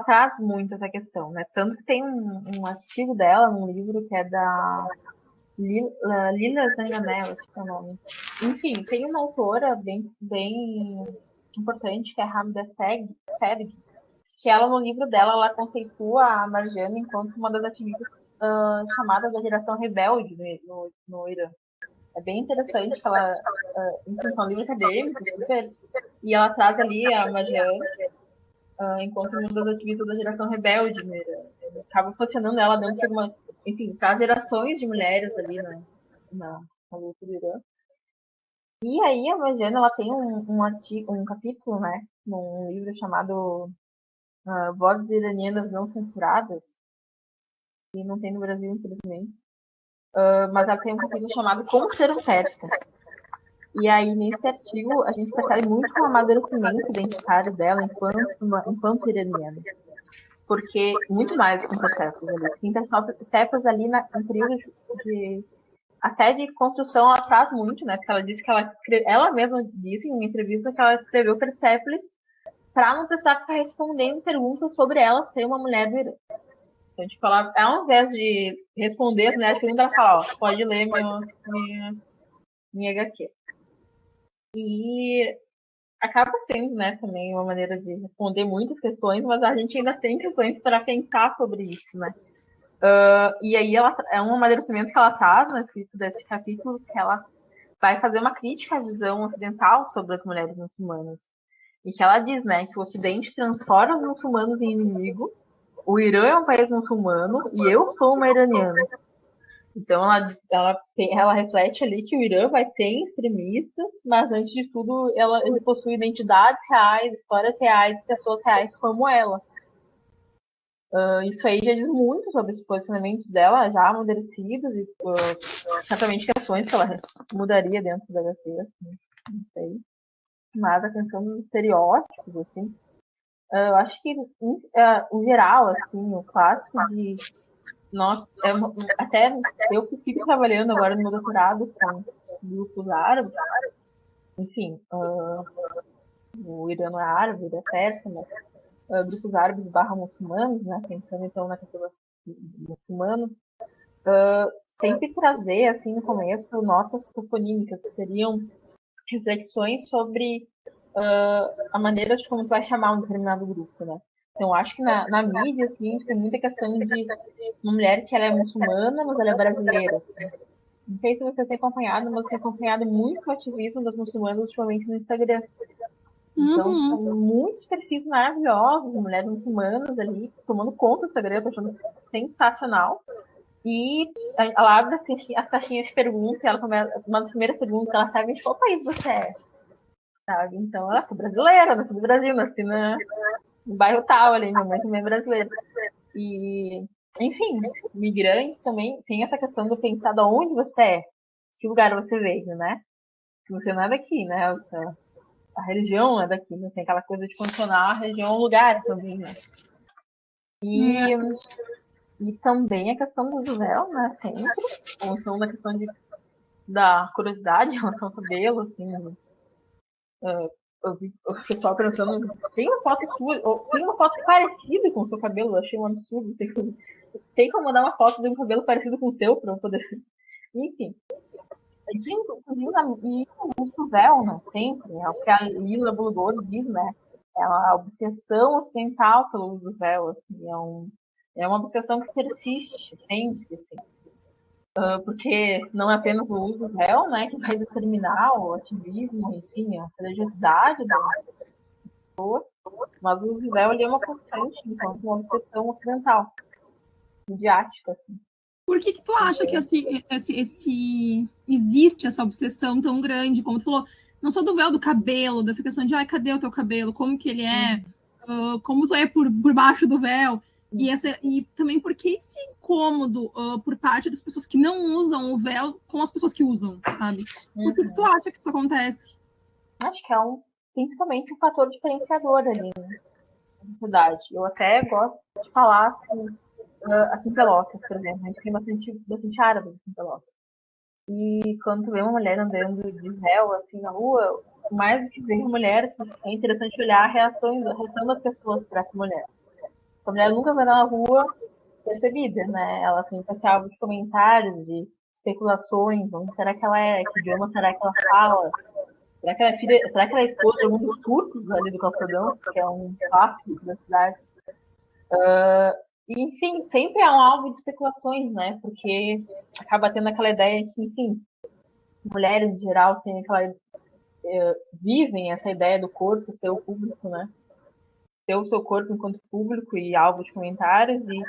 traz muito essa questão, né? Tanto que tem um artigo dela num livro que é da Lila Zanganella, acho que é o nome. Enfim, tem uma autora bem importante, que é a Hamida Selig, que ela, no livro dela, ela conceitua a Marjane enquanto uma das ativistas chamadas da geração rebelde no Irã. É bem interessante que ela, enfim, são livros acadêmicos, super, e ela traz ali a Marjane enquanto uma das ativistas da geração rebelde no Irã. Acaba funcionando ela dentro de uma, enfim, traz gerações de mulheres ali na luta do Irã. E aí a Marjane, ela tem um capítulo, né, num livro chamado Vozes Iranianas Não Censuradas, que não tem no Brasil, infelizmente. Mas ela tem um capítulo chamado Como Ser um Persa. E aí, nesse artigo, a gente percebe muito o amadurecimento identitário dela enquanto iraniana. Porque, muito mais que interceptos ali. Interceptos ali em período até de construção, ela traz muito, né? Porque ela disse que ela mesma disse em uma entrevista que ela escreveu Persépolis para não precisar ficar respondendo perguntas sobre ela ser uma mulher do Irã. Então, tipo, ela, ao invés de responder as mulheres perguntas, ela fala, ó, pode ler minha HQ. E acaba sendo, né, também uma maneira de responder muitas questões, mas a gente ainda tem questões para pensar sobre isso, né? E aí ela é um amadurecimento que ela traz desse capítulo, que ela vai fazer uma crítica à visão ocidental sobre as mulheres muçulmanas. E que ela diz, né, que o Ocidente transforma os muçulmanos em inimigo, o Irã é um país muçulmano e eu sou uma iraniana. Então ela reflete ali que o Irã vai ter extremistas, mas antes de tudo ele possui identidades reais, histórias reais, pessoas reais como ela. Isso aí já diz muito sobre os posicionamentos dela, já amadurecidos e certamente questões que ela mudaria dentro da HQ, assim, não sei. Mas a questão dos estereótipos, assim, eu acho que, o geral, assim, o clássico de... Nossa, até eu que sigo trabalhando agora no meu doutorado com grupos árabes, enfim, o Irã não é árabe, ele é persa, mas grupos árabes / muçulmanos, né, pensando então na questão do muçulmano, sempre trazer, assim, no começo, notas toponímicas, que seriam reflexões sobre a maneira de como tu vai chamar um determinado grupo, né? Então, acho que na mídia, assim, a gente tem muita questão de uma mulher que ela é muçulmana, mas ela é brasileira, assim. Não sei se você tem acompanhado, mas tem acompanhado muito o ativismo das muçulmanas ultimamente no Instagram. Então, são muitos perfis maravilhosos, mulheres muçulmanas ali, tomando conta do Instagram, eu tô achando sensacional. E ela abre as caixinhas de perguntas, e ela começa, uma das primeiras perguntas que ela sabe de qual país você é. Sabe? Então, ela sou brasileira, nasci no Brasil, nasci no bairro tal ali, minha mãe também é brasileira. E, enfim, migrantes também tem essa questão de pensar de onde você é, que lugar você veio, né? Que você não é daqui, né? A religião não é daqui, né? Tem aquela coisa de condicionar a região ao lugar também, né? E também a questão do véu, né? Sempre. Ou então da questão da curiosidade em relação ao cabelo, assim. Eu vi o pessoal perguntando, tem uma foto sua, ou tem uma foto parecida com o seu cabelo? Eu achei um absurdo. Tem como mandar uma foto de um cabelo parecido com o teu pra eu poder. Enfim. E o uso do véu, né? Sempre. É o que a Lila Bulgari diz, né? É uma obsessão ocidental pelo uso do véu. Assim, é uma obsessão que persiste sempre, assim. Porque não é apenas o uso do véu, né, que vai determinar o ativismo, enfim, a religiosidade da pessoa, mas o uso do véu é uma constante, enquanto uma obsessão ocidental, midiática. Assim. Por que tu acha que existe essa obsessão tão grande, como tu falou, não só do véu, do cabelo, dessa questão de, cadê o teu cabelo? Como que ele é? Como tu é por baixo do véu? E também por que esse incômodo por parte das pessoas que não usam o véu com as pessoas que usam, sabe? Por que tu acha que isso acontece? Acho que é principalmente um fator diferenciador ali, né, na sociedade. Eu até gosto de falar assim, aqui em Pelotas, por exemplo. A gente tem bastante árabes aqui em Pelotas. E quando tu vê uma mulher andando de véu assim na rua, mais do que ver a mulher, é interessante olhar a reação das pessoas para essa mulher. A mulher nunca vai na rua despercebida, né? Ela sempre se alvo de comentários, de especulações. Será que ela é? Que idioma será que ela fala? Será que ela é filha? Será que ela é esposa de algum dos turcos ali do Calçadão, que é um clássico da cidade? Enfim, sempre é um alvo de especulações, né? Porque acaba tendo aquela ideia que, enfim, mulheres em geral têm vivem essa ideia do corpo ser o público, né? Ter o seu corpo enquanto público e alvo de comentários, e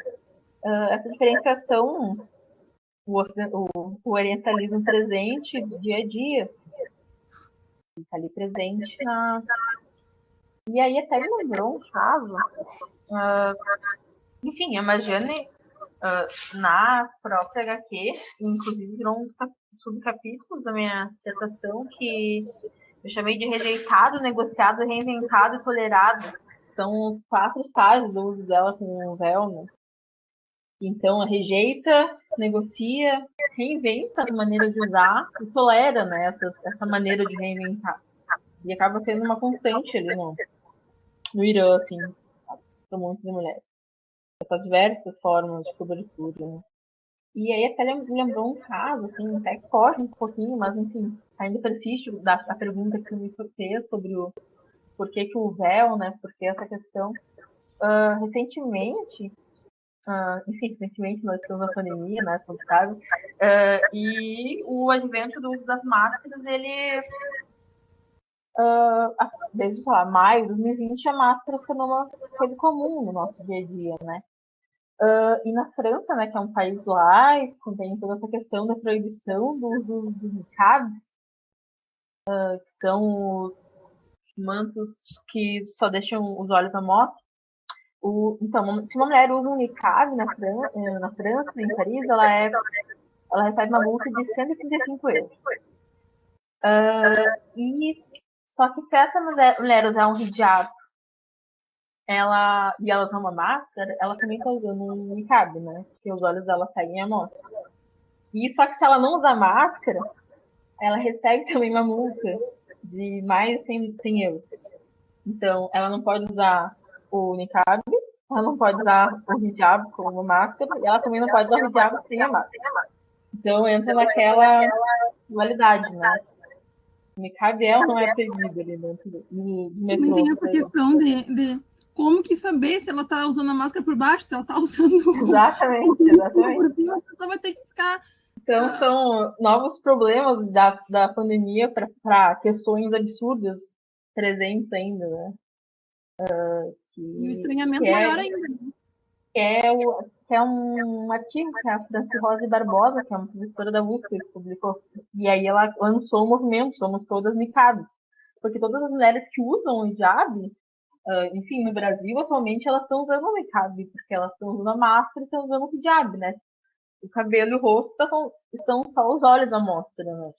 essa diferenciação, o orientalismo presente dia a dia, assim, está ali presente E aí até me lembrou um caso, enfim, a Marjane, na própria HQ, inclusive virou um subcapítulo da minha dissertação, que eu chamei de rejeitado, negociado, reinventado e tolerado. São os 4 estágios do uso dela com o véu, né? Então, rejeita, negocia, reinventa a maneira de usar e tolera, né, essa maneira de reinventar. E acaba sendo uma constante ali no Irã, assim, para um monte de mulheres. Essas diversas formas de cobertura, né? E aí até lembrou um caso, assim, até que foge um pouquinho, mas enfim, ainda persiste a pergunta que me fez sobre o porquê que o véu, né, porque essa questão. Recentemente nós estamos na pandemia, né, como sabe, e o advento do uso das máscaras, ele, desde, sei lá, maio de 2020, a máscara foi uma coisa comum no nosso dia a dia, né. E na França, né, que é um país laico, tem toda essa questão da proibição do uso dos niqabs, que são os mantos que só deixam os olhos à mostra. Então, se uma mulher usa um niqab na França, em Paris, ela recebe uma multa de 135 euros. Só que se essa mulher usar um hijab e ela usar uma máscara, ela também está usando um niqab, né? Porque os olhos dela seguem a mostra. Só que se ela não usar máscara, ela recebe também uma multa de mais de 100 euros. Então, ela não pode usar o niqab, ela não pode usar o hijab com uma máscara, e ela também não pode usar o hijab sem a máscara. Então, entra naquela dualidade, né? O niqab é ou não é proibido ali dentro do metrô. Também tem essa questão de como que saber se ela tá usando a máscara por baixo, se ela tá usando... Exatamente. A pessoa vai ter que ficar... Então, são novos problemas da pandemia para questões absurdas presentes ainda, né? E o estranhamento maior ainda. Que é um artigo que a Franci Rosa Barbosa, que é uma professora da USP, publicou. E aí ela lançou o movimento Somos Todas Niqabs. Porque todas as mulheres que usam o hijab, enfim, no Brasil, atualmente, elas estão usando o niqab, porque elas estão usando a máscara e estão usando o hijab, né? O cabelo e o rosto estão só os olhos à mostra, né?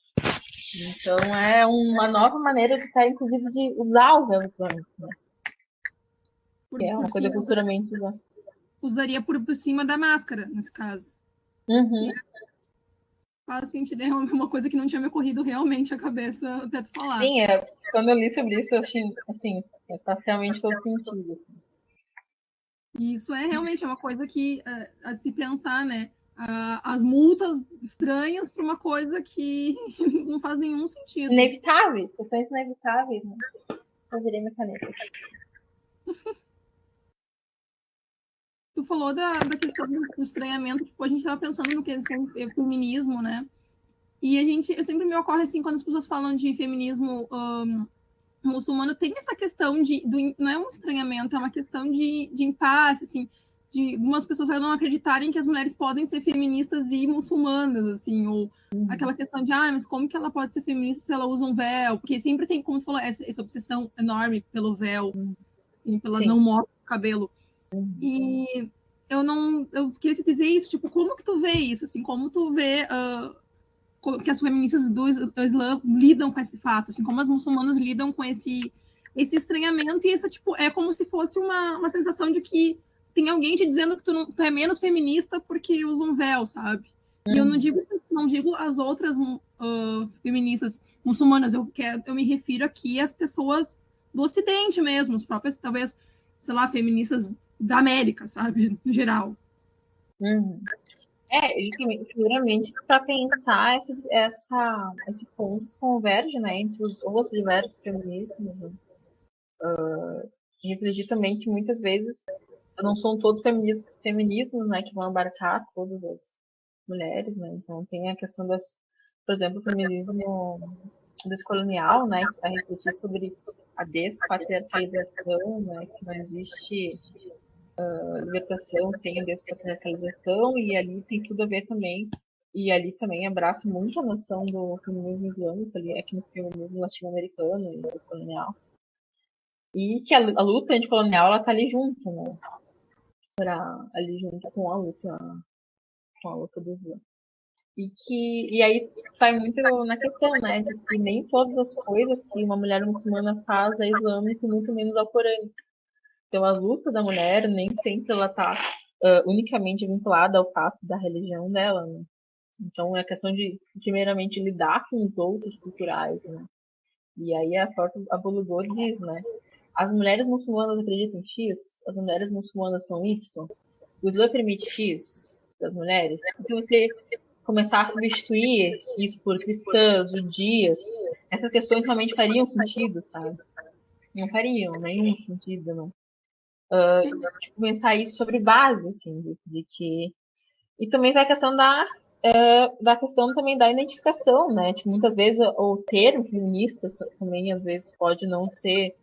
Então é uma nova maneira de estar, inclusive, de usar o véu islâmico, né? Que é uma coisa culturalmente usada. Usaria por cima da máscara, nesse caso. Uhum. Faz sentido, é uma coisa que não tinha me ocorrido realmente a cabeça até tu falar. Sim, quando eu li sobre isso, eu achei, assim, faz realmente todo sentido. Assim. E isso é realmente uma coisa que, a se pensar, né? As multas estranhas para uma coisa que não faz nenhum sentido. Inevitáveis, questões inevitáveis, né? Eu virei minha caneta. Tu falou da questão do estranhamento, tipo, a gente estava pensando no que é feminismo, né? E eu sempre me ocorre assim, quando as pessoas falam de feminismo muçulmano, tem essa questão não é um estranhamento, é uma questão de impasse, assim, de algumas pessoas não acreditarem que as mulheres podem ser feministas e muçulmanas, assim, ou aquela questão de, mas como que ela pode ser feminista se ela usa um véu? Porque sempre tem, como você falou, essa obsessão enorme pelo véu, assim, pela não morte do cabelo. E eu queria te dizer isso, tipo, como que tu vê isso, assim, como tu vê que as feministas do Islã lidam com esse fato, assim, como as muçulmanas lidam com esse estranhamento, e essa, tipo, é como se fosse uma sensação de que tem alguém te dizendo que tu é menos feminista porque usa um véu, sabe? E eu não digo as outras feministas muçulmanas, eu me refiro aqui às pessoas do Ocidente mesmo, as próprias, talvez, sei lá, feministas da América, sabe? No geral. Justamente para pensar esse ponto que converge, né, entre os diversos feminismos. Né? Refletir também que muitas vezes não são todos feminismos, né, que vão abarcar todas as mulheres, né? Então tem a questão por exemplo, o feminismo descolonial, né, que vai refletir sobre a despatriarcalização, né, que não existe libertação sem a despatriarcalização, e ali tem tudo a ver também. E ali também abraça muito a noção do feminismo islâmico, ali, aqui no feminismo latino-americano e descolonial. E que a luta anticolonial, ela tá ali junto, né? Ali junto com a luta do Islã. E aí vai muito na questão, né, de que nem todas as coisas que uma mulher muçulmana faz é islâmico, muito menos ao Corão. Então a luta da mulher nem sempre ela tá unicamente vinculada ao fato da religião dela, né? Então é a questão de primeiramente lidar com os outros culturais, né? E aí a própria Abulugor diz, né? As mulheres muçulmanas acreditam em X, as mulheres muçulmanas são Y, o Islã permite X das mulheres. E se você começar a substituir isso por cristãs, judias, essas questões realmente fariam sentido, sabe? Não fariam nenhum sentido, não. Tipo, pensar isso sobre base, assim, de que... E também vai a questão da questão também da identificação, né? Tipo, muitas vezes o termo feminista também, às vezes, pode não ser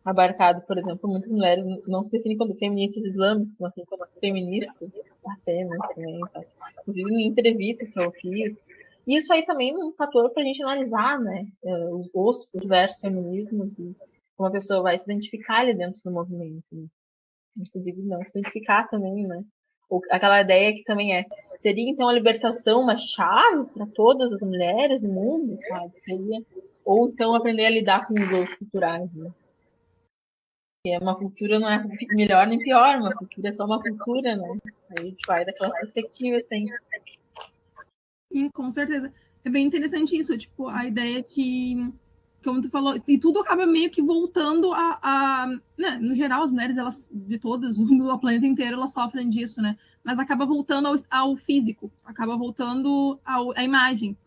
abarcado, por exemplo, muitas mulheres não se definem como feministas islâmicas, mas sim como feministas apenas também, sabe? Inclusive em entrevistas que eu fiz. E isso aí também é um fator para a gente analisar, né? Os diversos feminismos e como a pessoa vai se identificar ali dentro do movimento. Né? Inclusive não se identificar também, né? Aquela ideia que também seria então a libertação uma chave para todas as mulheres do mundo, sabe? Seria, ou então aprender a lidar com os outros culturais, né? Que uma cultura não é melhor nem pior, uma cultura é só uma cultura, né? Aí a gente vai daquela perspectiva, assim. Sim, com certeza. É bem interessante isso, tipo, a ideia que, como tu falou, e tudo acaba meio que voltando né, no geral, as mulheres, elas, de todas, do planeta inteiro, elas sofrem disso, né? Mas acaba voltando ao físico, acaba voltando à imagem.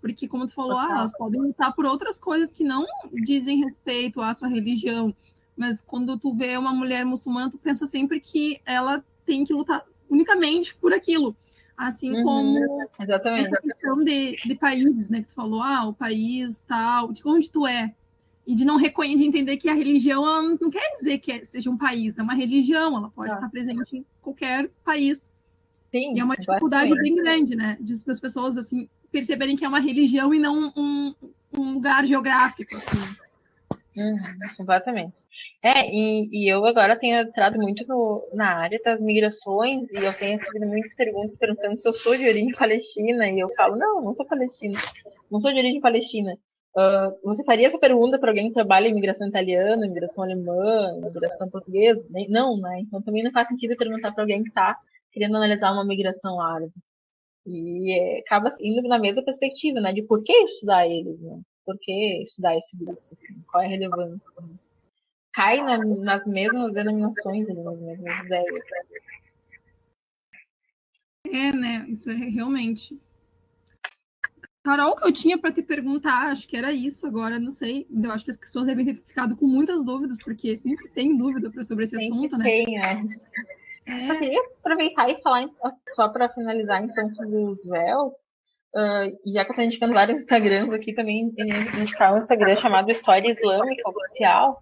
Porque, como tu falou, elas podem lutar por outras coisas que não dizem respeito à sua religião. Mas quando tu vê uma mulher muçulmana, tu pensa sempre que ela tem que lutar unicamente por aquilo. Assim como exatamente. essa questão de países, né? Que tu falou, o país tal, de onde tu é. E de não reconhecer, de entender que a religião não quer dizer que seja um país, é uma religião, ela pode estar presente em qualquer país. Sim, e é uma dificuldade bem grande, né? Das pessoas assim, perceberem que é uma religião e não um lugar geográfico. Assim. Completamente. E eu agora tenho entrado muito na área das migrações e eu tenho recebido muitas perguntas perguntando se eu sou de origem palestina e eu falo, não sou palestina, não sou de origem palestina. Você faria essa pergunta para alguém que trabalha em imigração italiana, imigração alemã, imigração portuguesa? Não, né? Então também não faz sentido perguntar para alguém que está querendo analisar uma migração árabe. E acaba indo na mesma perspectiva, né? De por que estudar eles, né? Por que estudar esse grupo? Assim? Qual é a relevância? Né? Cai nas mesmas denominações, nas mesmas ideias. Né? Isso é realmente. Carol, que eu tinha para te perguntar, acho que era isso agora, não sei. Eu acho que as pessoas devem ter ficado com muitas dúvidas, porque sempre tem dúvida sobre esse assunto, né? Tem, Só queria aproveitar e falar, só para finalizar, então, sobre os véus. e já que eu estou indicando vários Instagrams aqui, também indicar um Instagram chamado História Islâmica Oficial,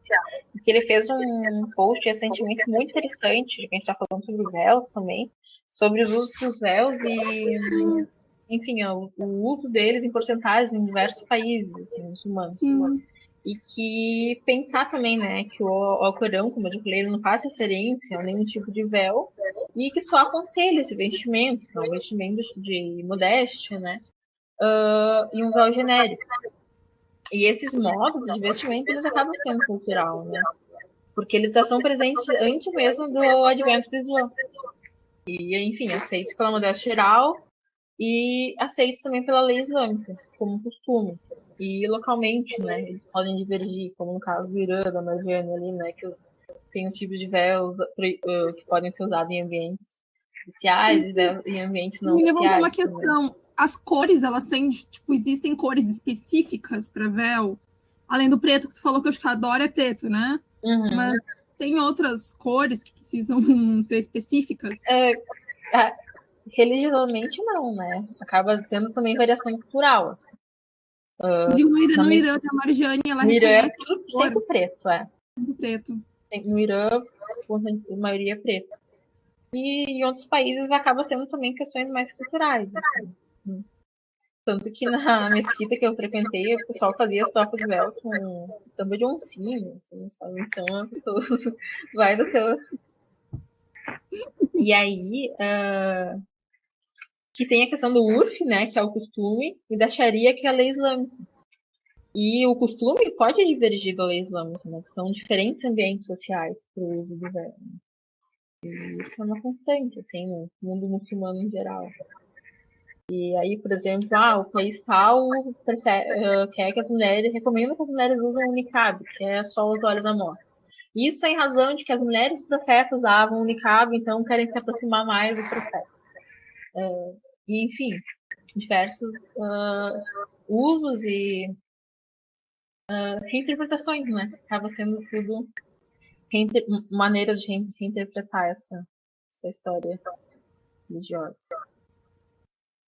que ele fez um post recentemente muito interessante, que a gente está falando sobre os véus também, sobre os usos dos véus e, enfim, o uso deles em porcentagens em diversos países, assim, muçulmanos. Sim. E que pensar também, né, que o Alcorão, como eu já falei, ele não faz referência a nenhum tipo de véu e que só aconselha esse vestimento, que é um vestimento de modéstia, né, e um véu genérico. E esses modos de vestimento, eles acabam sendo cultural, né, porque eles já são presentes antes mesmo do advento do Islã. E, enfim, aceitos pela modéstia geral e aceitos também pela lei islâmica, como costume. E localmente, né, eles podem divergir, como no caso do Irã, da Marjane ali, né, que tem os tipos de véus que podem ser usados em ambientes oficiais e em ambientes não Me levantou uma oficiais também. questão. As cores, elas têm, tipo, existem cores específicas para véu? Além do preto que tu falou que eu acho que adoro é preto, né? Mas tem outras cores que precisam ser específicas? Religiosamente não, né? Acaba sendo também variação cultural, assim. No Irã, a Marjane, ela no Irã é reconhece tudo sempre preto, tudo preto. No Irã, a maioria é preto. E em outros países acaba sendo também questões mais culturais, assim. Tanto que na mesquita que eu frequentei, o pessoal fazia as próprias véus com samba de oncinha, assim, sabe? Então a pessoa vai do teu. E aí, que tem a questão do urf, né, que é o costume, e da sharia, que é a lei islâmica. E o costume pode divergir da lei islâmica, né? Que são diferentes ambientes sociais para o uso do véu. E isso é uma constante, assim, no mundo muçulmano em geral. E aí, por exemplo, o país tal quer que as mulheres, recomenda que as mulheres usem o niqab, que é só os olhos à mostra. Isso é em razão de que as mulheres profetas usavam o niqab, então querem se aproximar mais do profeta. E, enfim, diversos usos e reinterpretações, né? Acaba sendo tudo maneiras de reinterpretar essa história religiosa.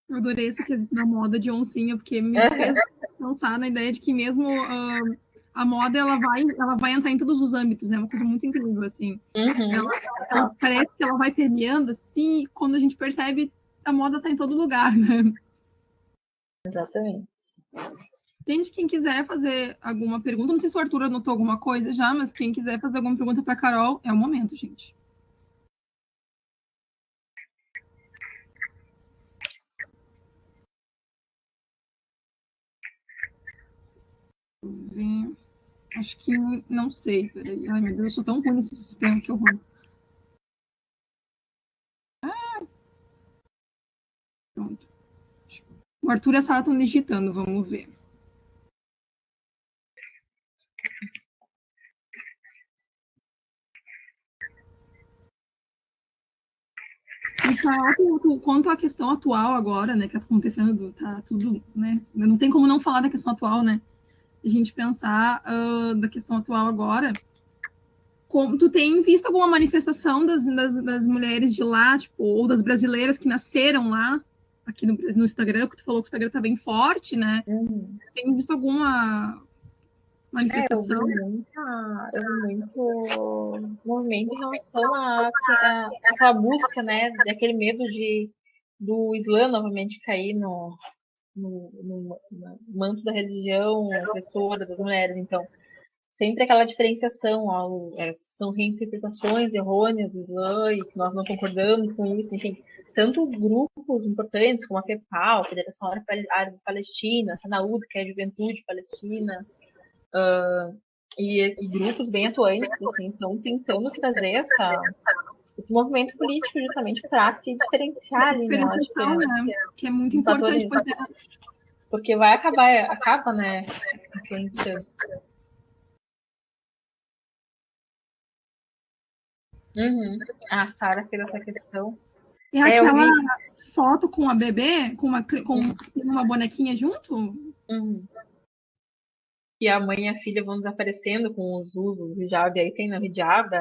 Eu adorei essa questão da moda de oncinha, porque me fez pensar na ideia de que mesmo a moda ela vai entrar em todos os âmbitos, né? Uma coisa muito incrível, assim. Ela parece que ela vai permeando, assim, e quando a gente percebe, a moda tá em todo lugar, né? Exatamente. Gente, quem quiser fazer alguma pergunta, não sei se o Arthur anotou alguma coisa já, mas quem quiser fazer alguma pergunta para Carol, é o momento, gente. Acho que não sei. Peraí. Ai, meu Deus, eu sou tão ruim nesse sistema, que horror. Pronto. O Arthur e a Sara estão digitando, vamos ver. E Carol, quanto à questão atual agora, né, que está acontecendo, tá tudo, né, não tem como não falar da questão atual, né, a gente pensar da questão atual agora. Como, tu tem visto alguma manifestação das mulheres de lá, tipo, ou das brasileiras que nasceram lá, aqui no Instagram, que tu falou que o Instagram tá bem forte, né? Tem visto alguma manifestação? Eu vi muito movimento em relação àquela busca, né, daquele medo do Islã novamente cair no manto da religião opressora das mulheres. Então, sempre aquela diferenciação, são reinterpretações errôneas do Islã e que nós não concordamos com isso, enfim. Tanto grupos importantes como a FEPAL, Federação Árabe Palestina, a Sanaúd, que é a Juventude Palestina, e grupos bem atuantes, assim, estão tentando trazer esse movimento político justamente para se diferenciar ali, né? Eu acho que é muito importante. Porque acaba, né, influenciando. A Sara fez essa questão. É aquela foto com a bebê, com uma bonequinha junto? Que a mãe e a filha vão desaparecendo com os usos do hijab. Aí tem na hijab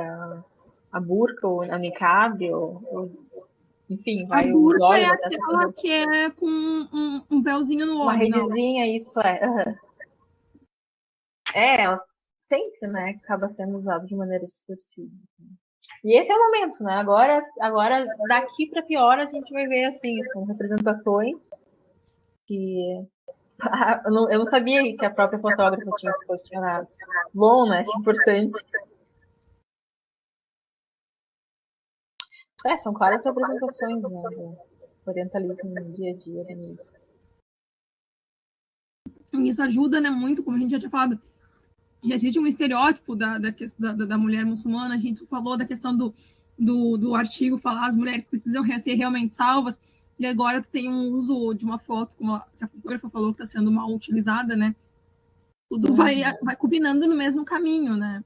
a burca, ou a niqab, ou enfim, A vai os burca é olhos até aquela que é com um véuzinho no uma olho, não. redezinha, isso é. É, ela sempre, né, acaba sendo usado de maneira distorcida. E esse é o momento, né? Agora daqui para pior, a gente vai ver assim, são representações que eu não sabia que a própria fotógrafa tinha se posicionado. Bom, né? Que importante. São claras representações, né, do orientalismo no dia a dia. E isso ajuda, né, muito, como a gente já tinha falado. Já existe um estereótipo da mulher muçulmana, a gente falou da questão do artigo falar as mulheres precisam ser realmente salvas, e agora tu tem um uso de uma foto, como se a fotógrafa falou que está sendo mal utilizada, né? Tudo vai combinando no mesmo caminho, né?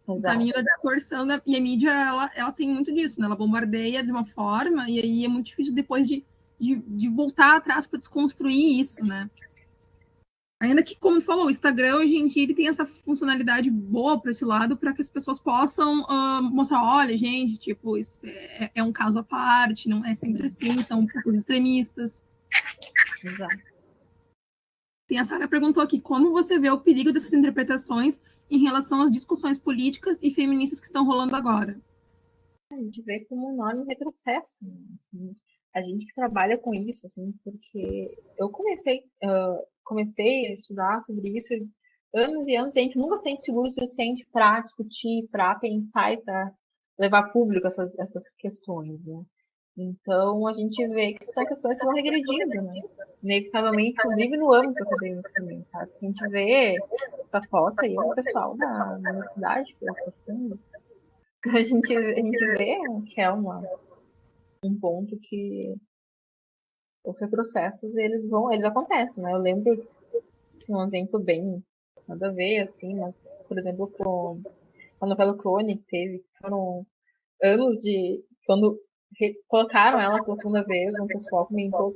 O caminho da distorção, e a mídia, ela tem muito disso, né? Ela bombardeia de uma forma, e aí é muito difícil depois de voltar atrás para desconstruir isso, né? Ainda que, como tu falou, o Instagram hoje em dia ele tem essa funcionalidade boa para esse lado, para que as pessoas possam mostrar, olha, gente, tipo, isso é um caso à parte, não é sempre assim, são poucos extremistas. Exato. Tem a Sara perguntou aqui, como você vê o perigo dessas interpretações em relação às discussões políticas e feministas que estão rolando agora? A gente vê como um enorme retrocesso, né? Assim, a gente que trabalha com isso, assim, porque eu comecei a estudar sobre isso anos e anos, e a gente nunca se sente seguro o suficiente para discutir, para pensar e para levar público essas questões, né? Então a gente vê que são questões que vão regredindo, né? Inevitavelmente, inclusive no âmbito acadêmico também, sabe? A gente vê essa foto aí, é o pessoal da universidade que está postando. A gente vê que é um ponto que os retrocessos, eles acontecem, né? Eu lembro, assim, um exemplo bem nada a ver, assim, mas, por exemplo, com a novela Clone, que teve, foram anos de, quando colocaram ela pela segunda vez, um pessoal comentou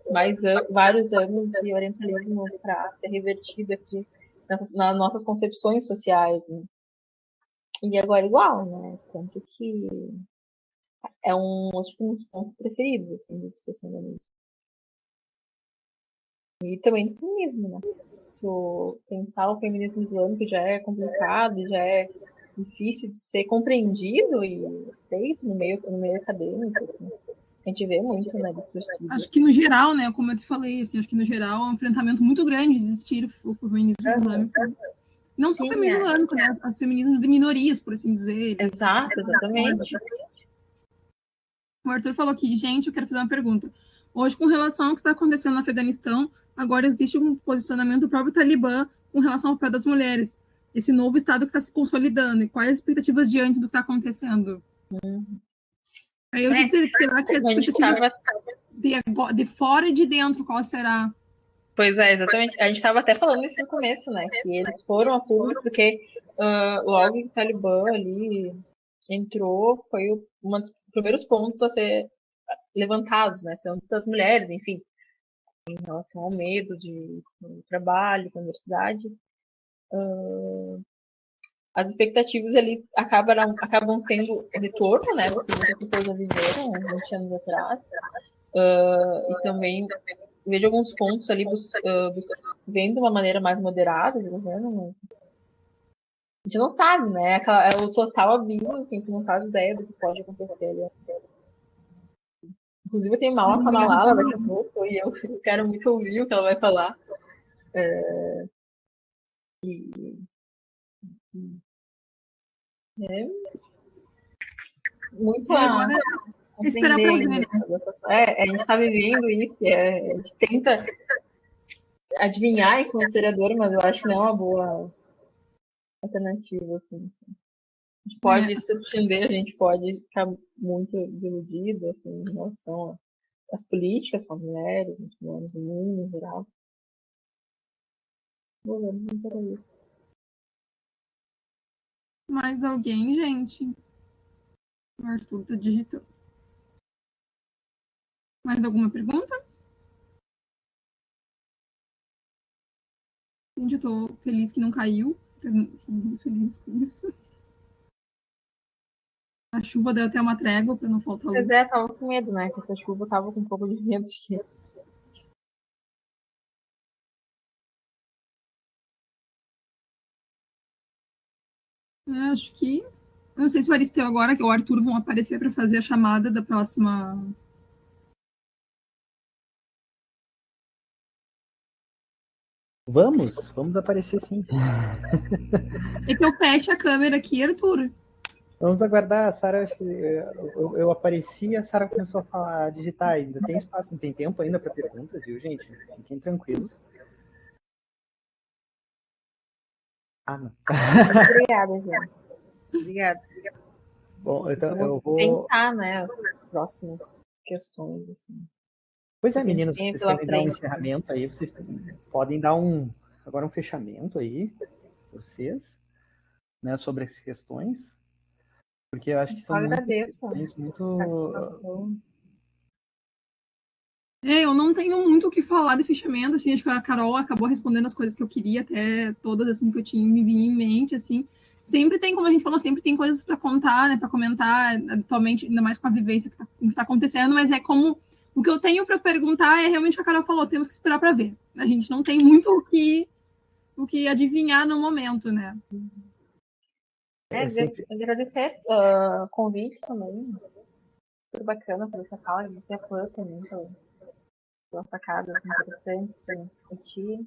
vários anos de orientalismo para ser revertido aqui nas nossas concepções sociais, né? E agora igual, né? Tanto que é acho que um dos pontos preferidos, assim, da discussão da mídia. E também do feminismo, né? Se pensar o feminismo islâmico já é complicado, já é difícil de ser compreendido e aceito no meio acadêmico, assim. A gente vê muito, né, distorcido. Acho que no geral, né, como eu te falei, assim, acho que no geral é um enfrentamento muito grande de existir o feminismo islâmico. Não só o feminismo islâmico, né, os feminismos de minorias, por assim dizer. Exato, exatamente. O Arthur falou aqui, gente, eu quero fazer uma pergunta. Hoje, com relação ao que está acontecendo no Afeganistão, agora existe um posicionamento do próprio Talibã com relação ao papel das mulheres. Esse novo Estado que está se consolidando. E quais as expectativas diante do que está acontecendo? Aí eu te dizer, será que a expectativa de fora e de dentro, qual será? Pois é, exatamente. A gente estava até falando isso no começo, né? Que eles foram a público porque logo que o Talibã ali entrou, foi um dos primeiros pontos a ser levantados, né? Tanto das mulheres, enfim, em relação ao medo de trabalho, com a universidade. As expectativas ali acabam sendo retorno, né? Porque muitas pessoas já viveram 20 anos atrás. E também vejo alguns pontos ali vendo uma maneira mais moderada do governo. A gente não sabe, né? É o total abismo, que a gente não faz ideia do que pode acontecer ali. Inclusive, eu tenho uma aula com a Malala daqui a pouco e eu quero muito ouvir o que ela vai falar. É muito a esperar para ver, né? A gente está vivendo isso, a gente tenta adivinhar com o historiador, mas eu acho que não é uma boa alternativa, assim. A gente pode surpreender, a gente pode ficar muito desiludido, assim, em relação às políticas com as mulheres, no mundo em geral. Governos imperialistas. Mais alguém, gente? O Arthur tá digitando. Mais alguma pergunta? Gente, eu tô feliz que não caiu. Tô muito feliz com isso. a chuva deu até uma trégua para não faltar luz. Pois é, tava com medo, né? Que essa chuva tava com um pouco de medo de que. Acho que. Não sei se o Aristeu agora, que o Arthur vão aparecer para fazer a chamada da próxima. Vamos aparecer sim. É que eu feche a câmera aqui, Arthur. Vamos aguardar, a Sara, acho que eu apareci e a Sara começou a falar, a digitar, ainda tem espaço, não tem tempo ainda para perguntas, viu, gente? Fiquem tranquilos. Ah, não. Obrigada, gente. Obrigada. Bom, então eu Vamos vou... pensar, né, as próximas questões, assim. Pois é, que a gente meninas, tem vocês pela querem dar um frente. encerramento aí, vocês podem dar agora um fechamento aí, vocês, né, sobre essas questões, porque eu acho que Só são muitas agradeço a questões muito... participação. Eu não tenho muito o que falar de fechamento, assim, acho que a Carol acabou respondendo as coisas que eu queria, até todas, assim, que eu tinha me vinha em mente, assim. Sempre tem, como a gente falou, sempre tem coisas para contar, né, para comentar, atualmente, ainda mais com a vivência que tá acontecendo, mas é como o que eu tenho para perguntar é realmente o que a Carol falou, temos que esperar para ver. A gente não tem muito o que adivinhar no momento, né? Agradecer o convite também. Muito bacana fazer essa fala, agradecer a Pan também pelas sacadas interessantes para discutir.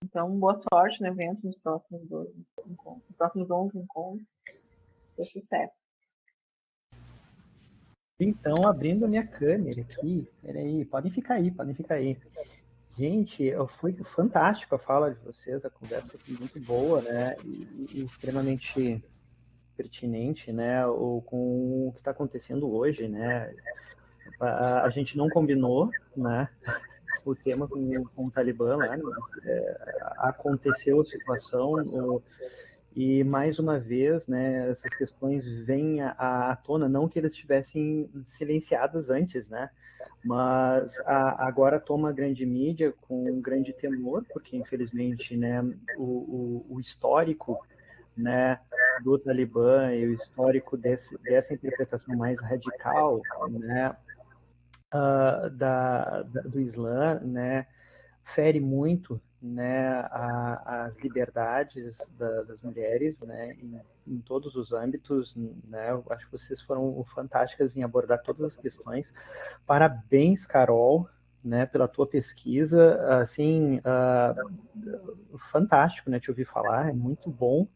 Então, boa sorte no evento nos próximos 12 encontros, nos próximos 11 encontros. E sucesso. Então, abrindo a minha câmera aqui, peraí, podem ficar aí. Gente, foi fantástico a fala de vocês, a conversa foi muito boa, né, e extremamente pertinente, né, com o que está acontecendo hoje, né, a gente não combinou, né, o tema com o Talibã lá, né, aconteceu a situação, e mais uma vez, né, essas questões vêm à tona, não que eles estivessem silenciadas antes, né, mas agora toma a grande mídia com um grande temor, porque infelizmente, né, o histórico, né, do Talibã e o histórico dessa interpretação mais radical, né, do Islã, né, fere muito, né, as liberdades das mulheres, né, em todos os âmbitos, né. Eu acho que vocês foram fantásticas em abordar todas as questões. Parabéns, Carol, né, pela tua pesquisa, assim, fantástico, né, te ouvir falar, é muito bom,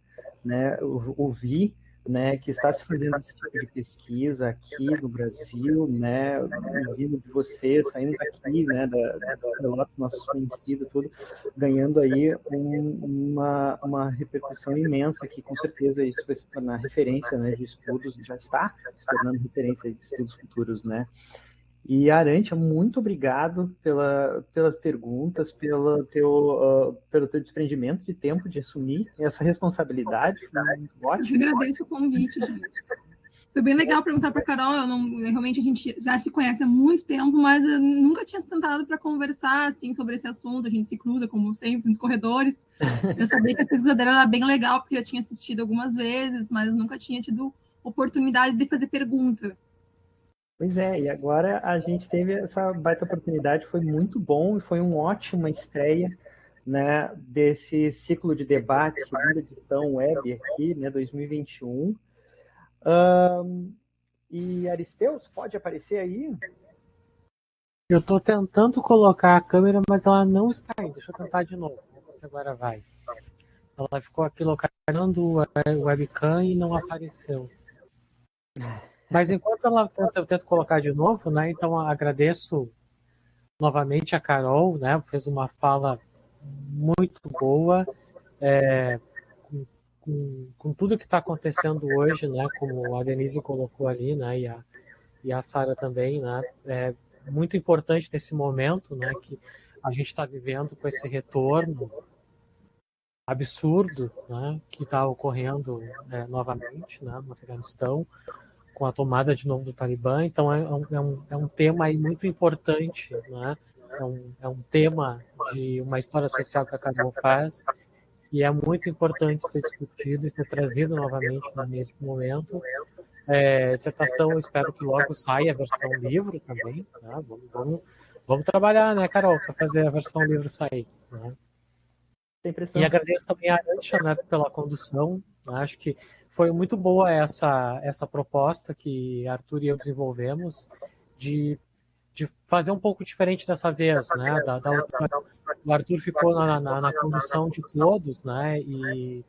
né, ouvir, né, que está se fazendo esse tipo de pesquisa aqui no Brasil, né, vindo de você, saindo daqui, né, da Pelotas, nosso conhecido, tudo, ganhando aí uma repercussão imensa, que com certeza isso vai se tornar referência, né, de estudos, já está se tornando referência de estudos futuros, né. E, Arantxa, muito obrigado pelas perguntas, pelo teu desprendimento de tempo de assumir essa responsabilidade. Foi muito ótimo. Eu agradeço o convite, gente. Foi bem legal perguntar para a Carol. Realmente a gente já se conhece há muito tempo, mas eu nunca tinha sentado para conversar assim, sobre esse assunto. A gente se cruza, como sempre, nos corredores. Eu sabia que a pesquisa dela era bem legal, porque eu tinha assistido algumas vezes, mas nunca tinha tido oportunidade de fazer pergunta. Pois é, e agora a gente teve essa baita oportunidade, foi muito bom e foi uma ótima estreia, né, desse ciclo de debate, segunda edição web aqui, né, 2021. E Aristeus, pode aparecer aí? Eu estou tentando colocar a câmera, mas ela não está aí. Deixa eu tentar de novo. Você agora vai. Ela ficou aqui localizando o webcam e não apareceu. Mas enquanto eu tento colocar de novo, né? Então agradeço novamente a Carol, né? Fez uma fala muito boa, com tudo que está acontecendo hoje, né? Como a Denise colocou ali, né? E a Sara também, né? É muito importante nesse momento, né? Que a gente está vivendo com esse retorno absurdo, né? Que está ocorrendo novamente, né? No Afeganistão, com a tomada de novo do Talibã. Então é um tema aí muito importante, né? É um tema de uma história social que a Carol faz e é muito importante ser discutido e ser trazido novamente nesse momento. Dissertação, eu espero que logo saia a versão livro também. Tá? Vamos trabalhar, né, Carol, para fazer a versão livro sair. Né? Sem pressão. E agradeço também a Arancha, né, pela condução. Acho que foi muito boa essa proposta que Arthur e eu desenvolvemos de fazer um pouco diferente dessa vez, né? O Arthur ficou na condução de todos, né? E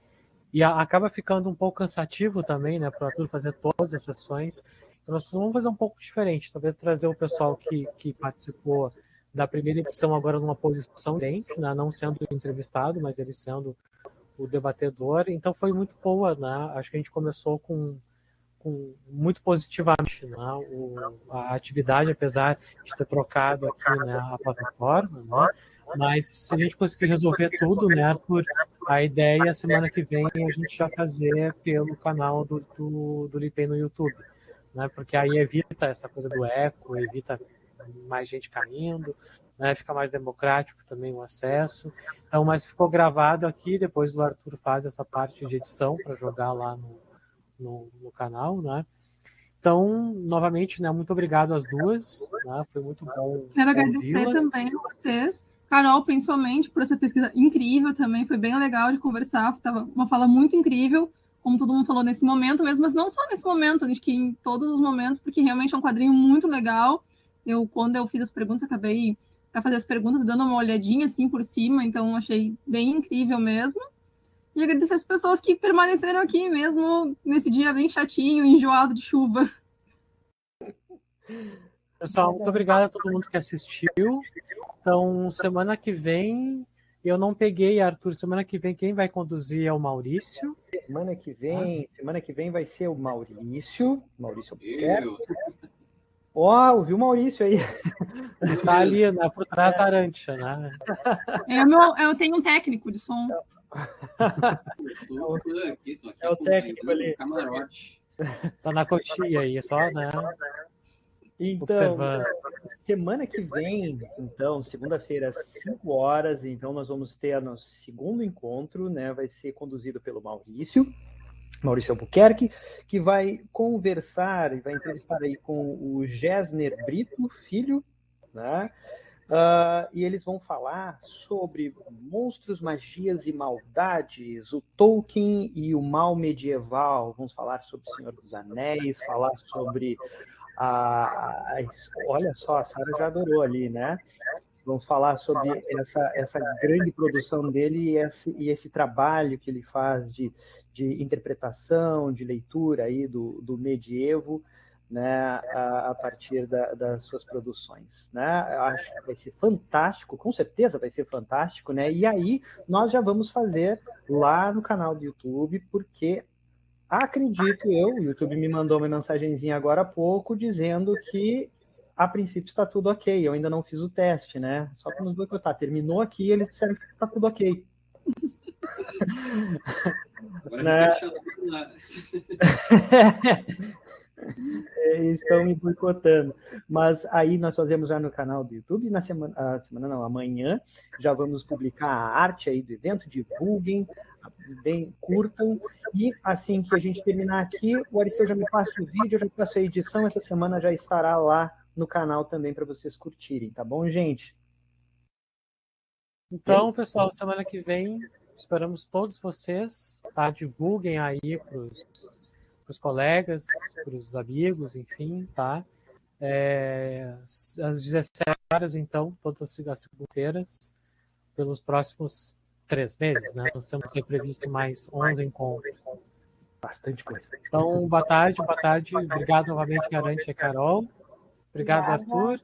acaba ficando um pouco cansativo também, né? Para o Arthur fazer todas as sessões. Então nós precisamos fazer um pouco diferente, talvez trazer o pessoal que participou da primeira edição agora numa posição diferente, né? Não sendo entrevistado, mas ele sendo o debatedor. Então foi muito boa, né? Acho que a gente começou com muito positivamente, né? A atividade, apesar de ter trocado aqui, né, a plataforma, né? Mas se a gente conseguir resolver tudo, né, Arthur, a ideia semana que vem é a gente já fazer pelo canal do Lipei no YouTube, né? Porque aí evita essa coisa do eco, evita mais gente caindo, né? Fica mais democrático também o acesso. Então, mas ficou gravado aqui, depois o Arthur faz essa parte de edição para jogar lá no canal, né? Então, novamente, né, muito obrigado às duas, né? Foi muito bom. Quero agradecer também a vocês, Carol, principalmente, por essa pesquisa incrível também. Foi bem legal de conversar, estava uma fala muito incrível, como todo mundo falou nesse momento mesmo, mas não só nesse momento, acho que em todos os momentos, porque realmente é um quadrinho muito legal. Quando eu fiz as perguntas, acabei para fazer as perguntas dando uma olhadinha assim por cima, então achei bem incrível mesmo. E agradecer as pessoas que permaneceram aqui mesmo nesse dia bem chatinho, enjoado de chuva. Pessoal, muito obrigado a todo mundo que assistiu. Então, semana que vem, eu não peguei, Arthur, semana que vem quem vai conduzir é o Maurício. Semana que vem vai ser o Maurício Albuquerque. Ouviu o Maurício aí? Ele está ali, né, por trás da Arancha, né? Eu tenho um técnico de som. É o técnico ali. Tá na coxinha aí, só, né? Então, observando. Semana que vem, então, segunda-feira, às 5 horas, então nós vamos ter o nosso segundo encontro, né? Vai ser conduzido pelo Maurício Albuquerque, que vai conversar e vai entrevistar aí com o Gessner Brito, filho, né? E eles vão falar sobre monstros, magias e maldades, o Tolkien e o mal medieval. Vamos falar sobre o Senhor dos Anéis, falar sobre olha só, a Sarah já adorou ali, né? Vamos falar sobre essa grande produção dele e esse trabalho que ele faz de interpretação, de leitura aí do medievo, né, a partir das suas produções, né? Eu acho que vai ser fantástico, com certeza vai ser fantástico, né? E aí nós já vamos fazer lá no canal do YouTube, porque acredito eu, o YouTube me mandou uma mensagenzinha agora há pouco dizendo que a princípio está tudo ok. Eu ainda não fiz o teste, né? Só para nos boicotar. Terminou aqui e eles disseram que está tudo ok. Agora né? Estão me boicotando. Mas aí nós fazemos já no canal do YouTube. Amanhã já vamos publicar a arte aí do evento. Divulguem, bem, curtam. E assim que a gente terminar aqui, o Aristeu já me passa o vídeo, eu já passo a edição. Essa semana já estará lá no canal também para vocês curtirem, tá bom, gente? Então, pessoal, semana que vem esperamos todos vocês, tá? Divulguem aí para os colegas, para os amigos, enfim, tá? Às 17 horas, então, todas as segundas-feiras, pelos próximos 3 meses, né? Nós temos previsto mais 11 encontros. Bastante coisa. Então, boa tarde. Obrigado novamente, Garante e Carol. Obrigado, Arthur.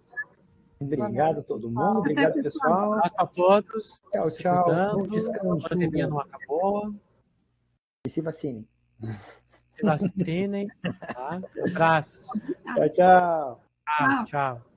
Obrigado a todo mundo. Obrigado, pessoal. Um abraço a todos. Tchau, se tchau. cuidando. A pandemia não acabou. E se vacinem. Se vacinem. Tá? Abraços. Tchau, tchau. Tchau.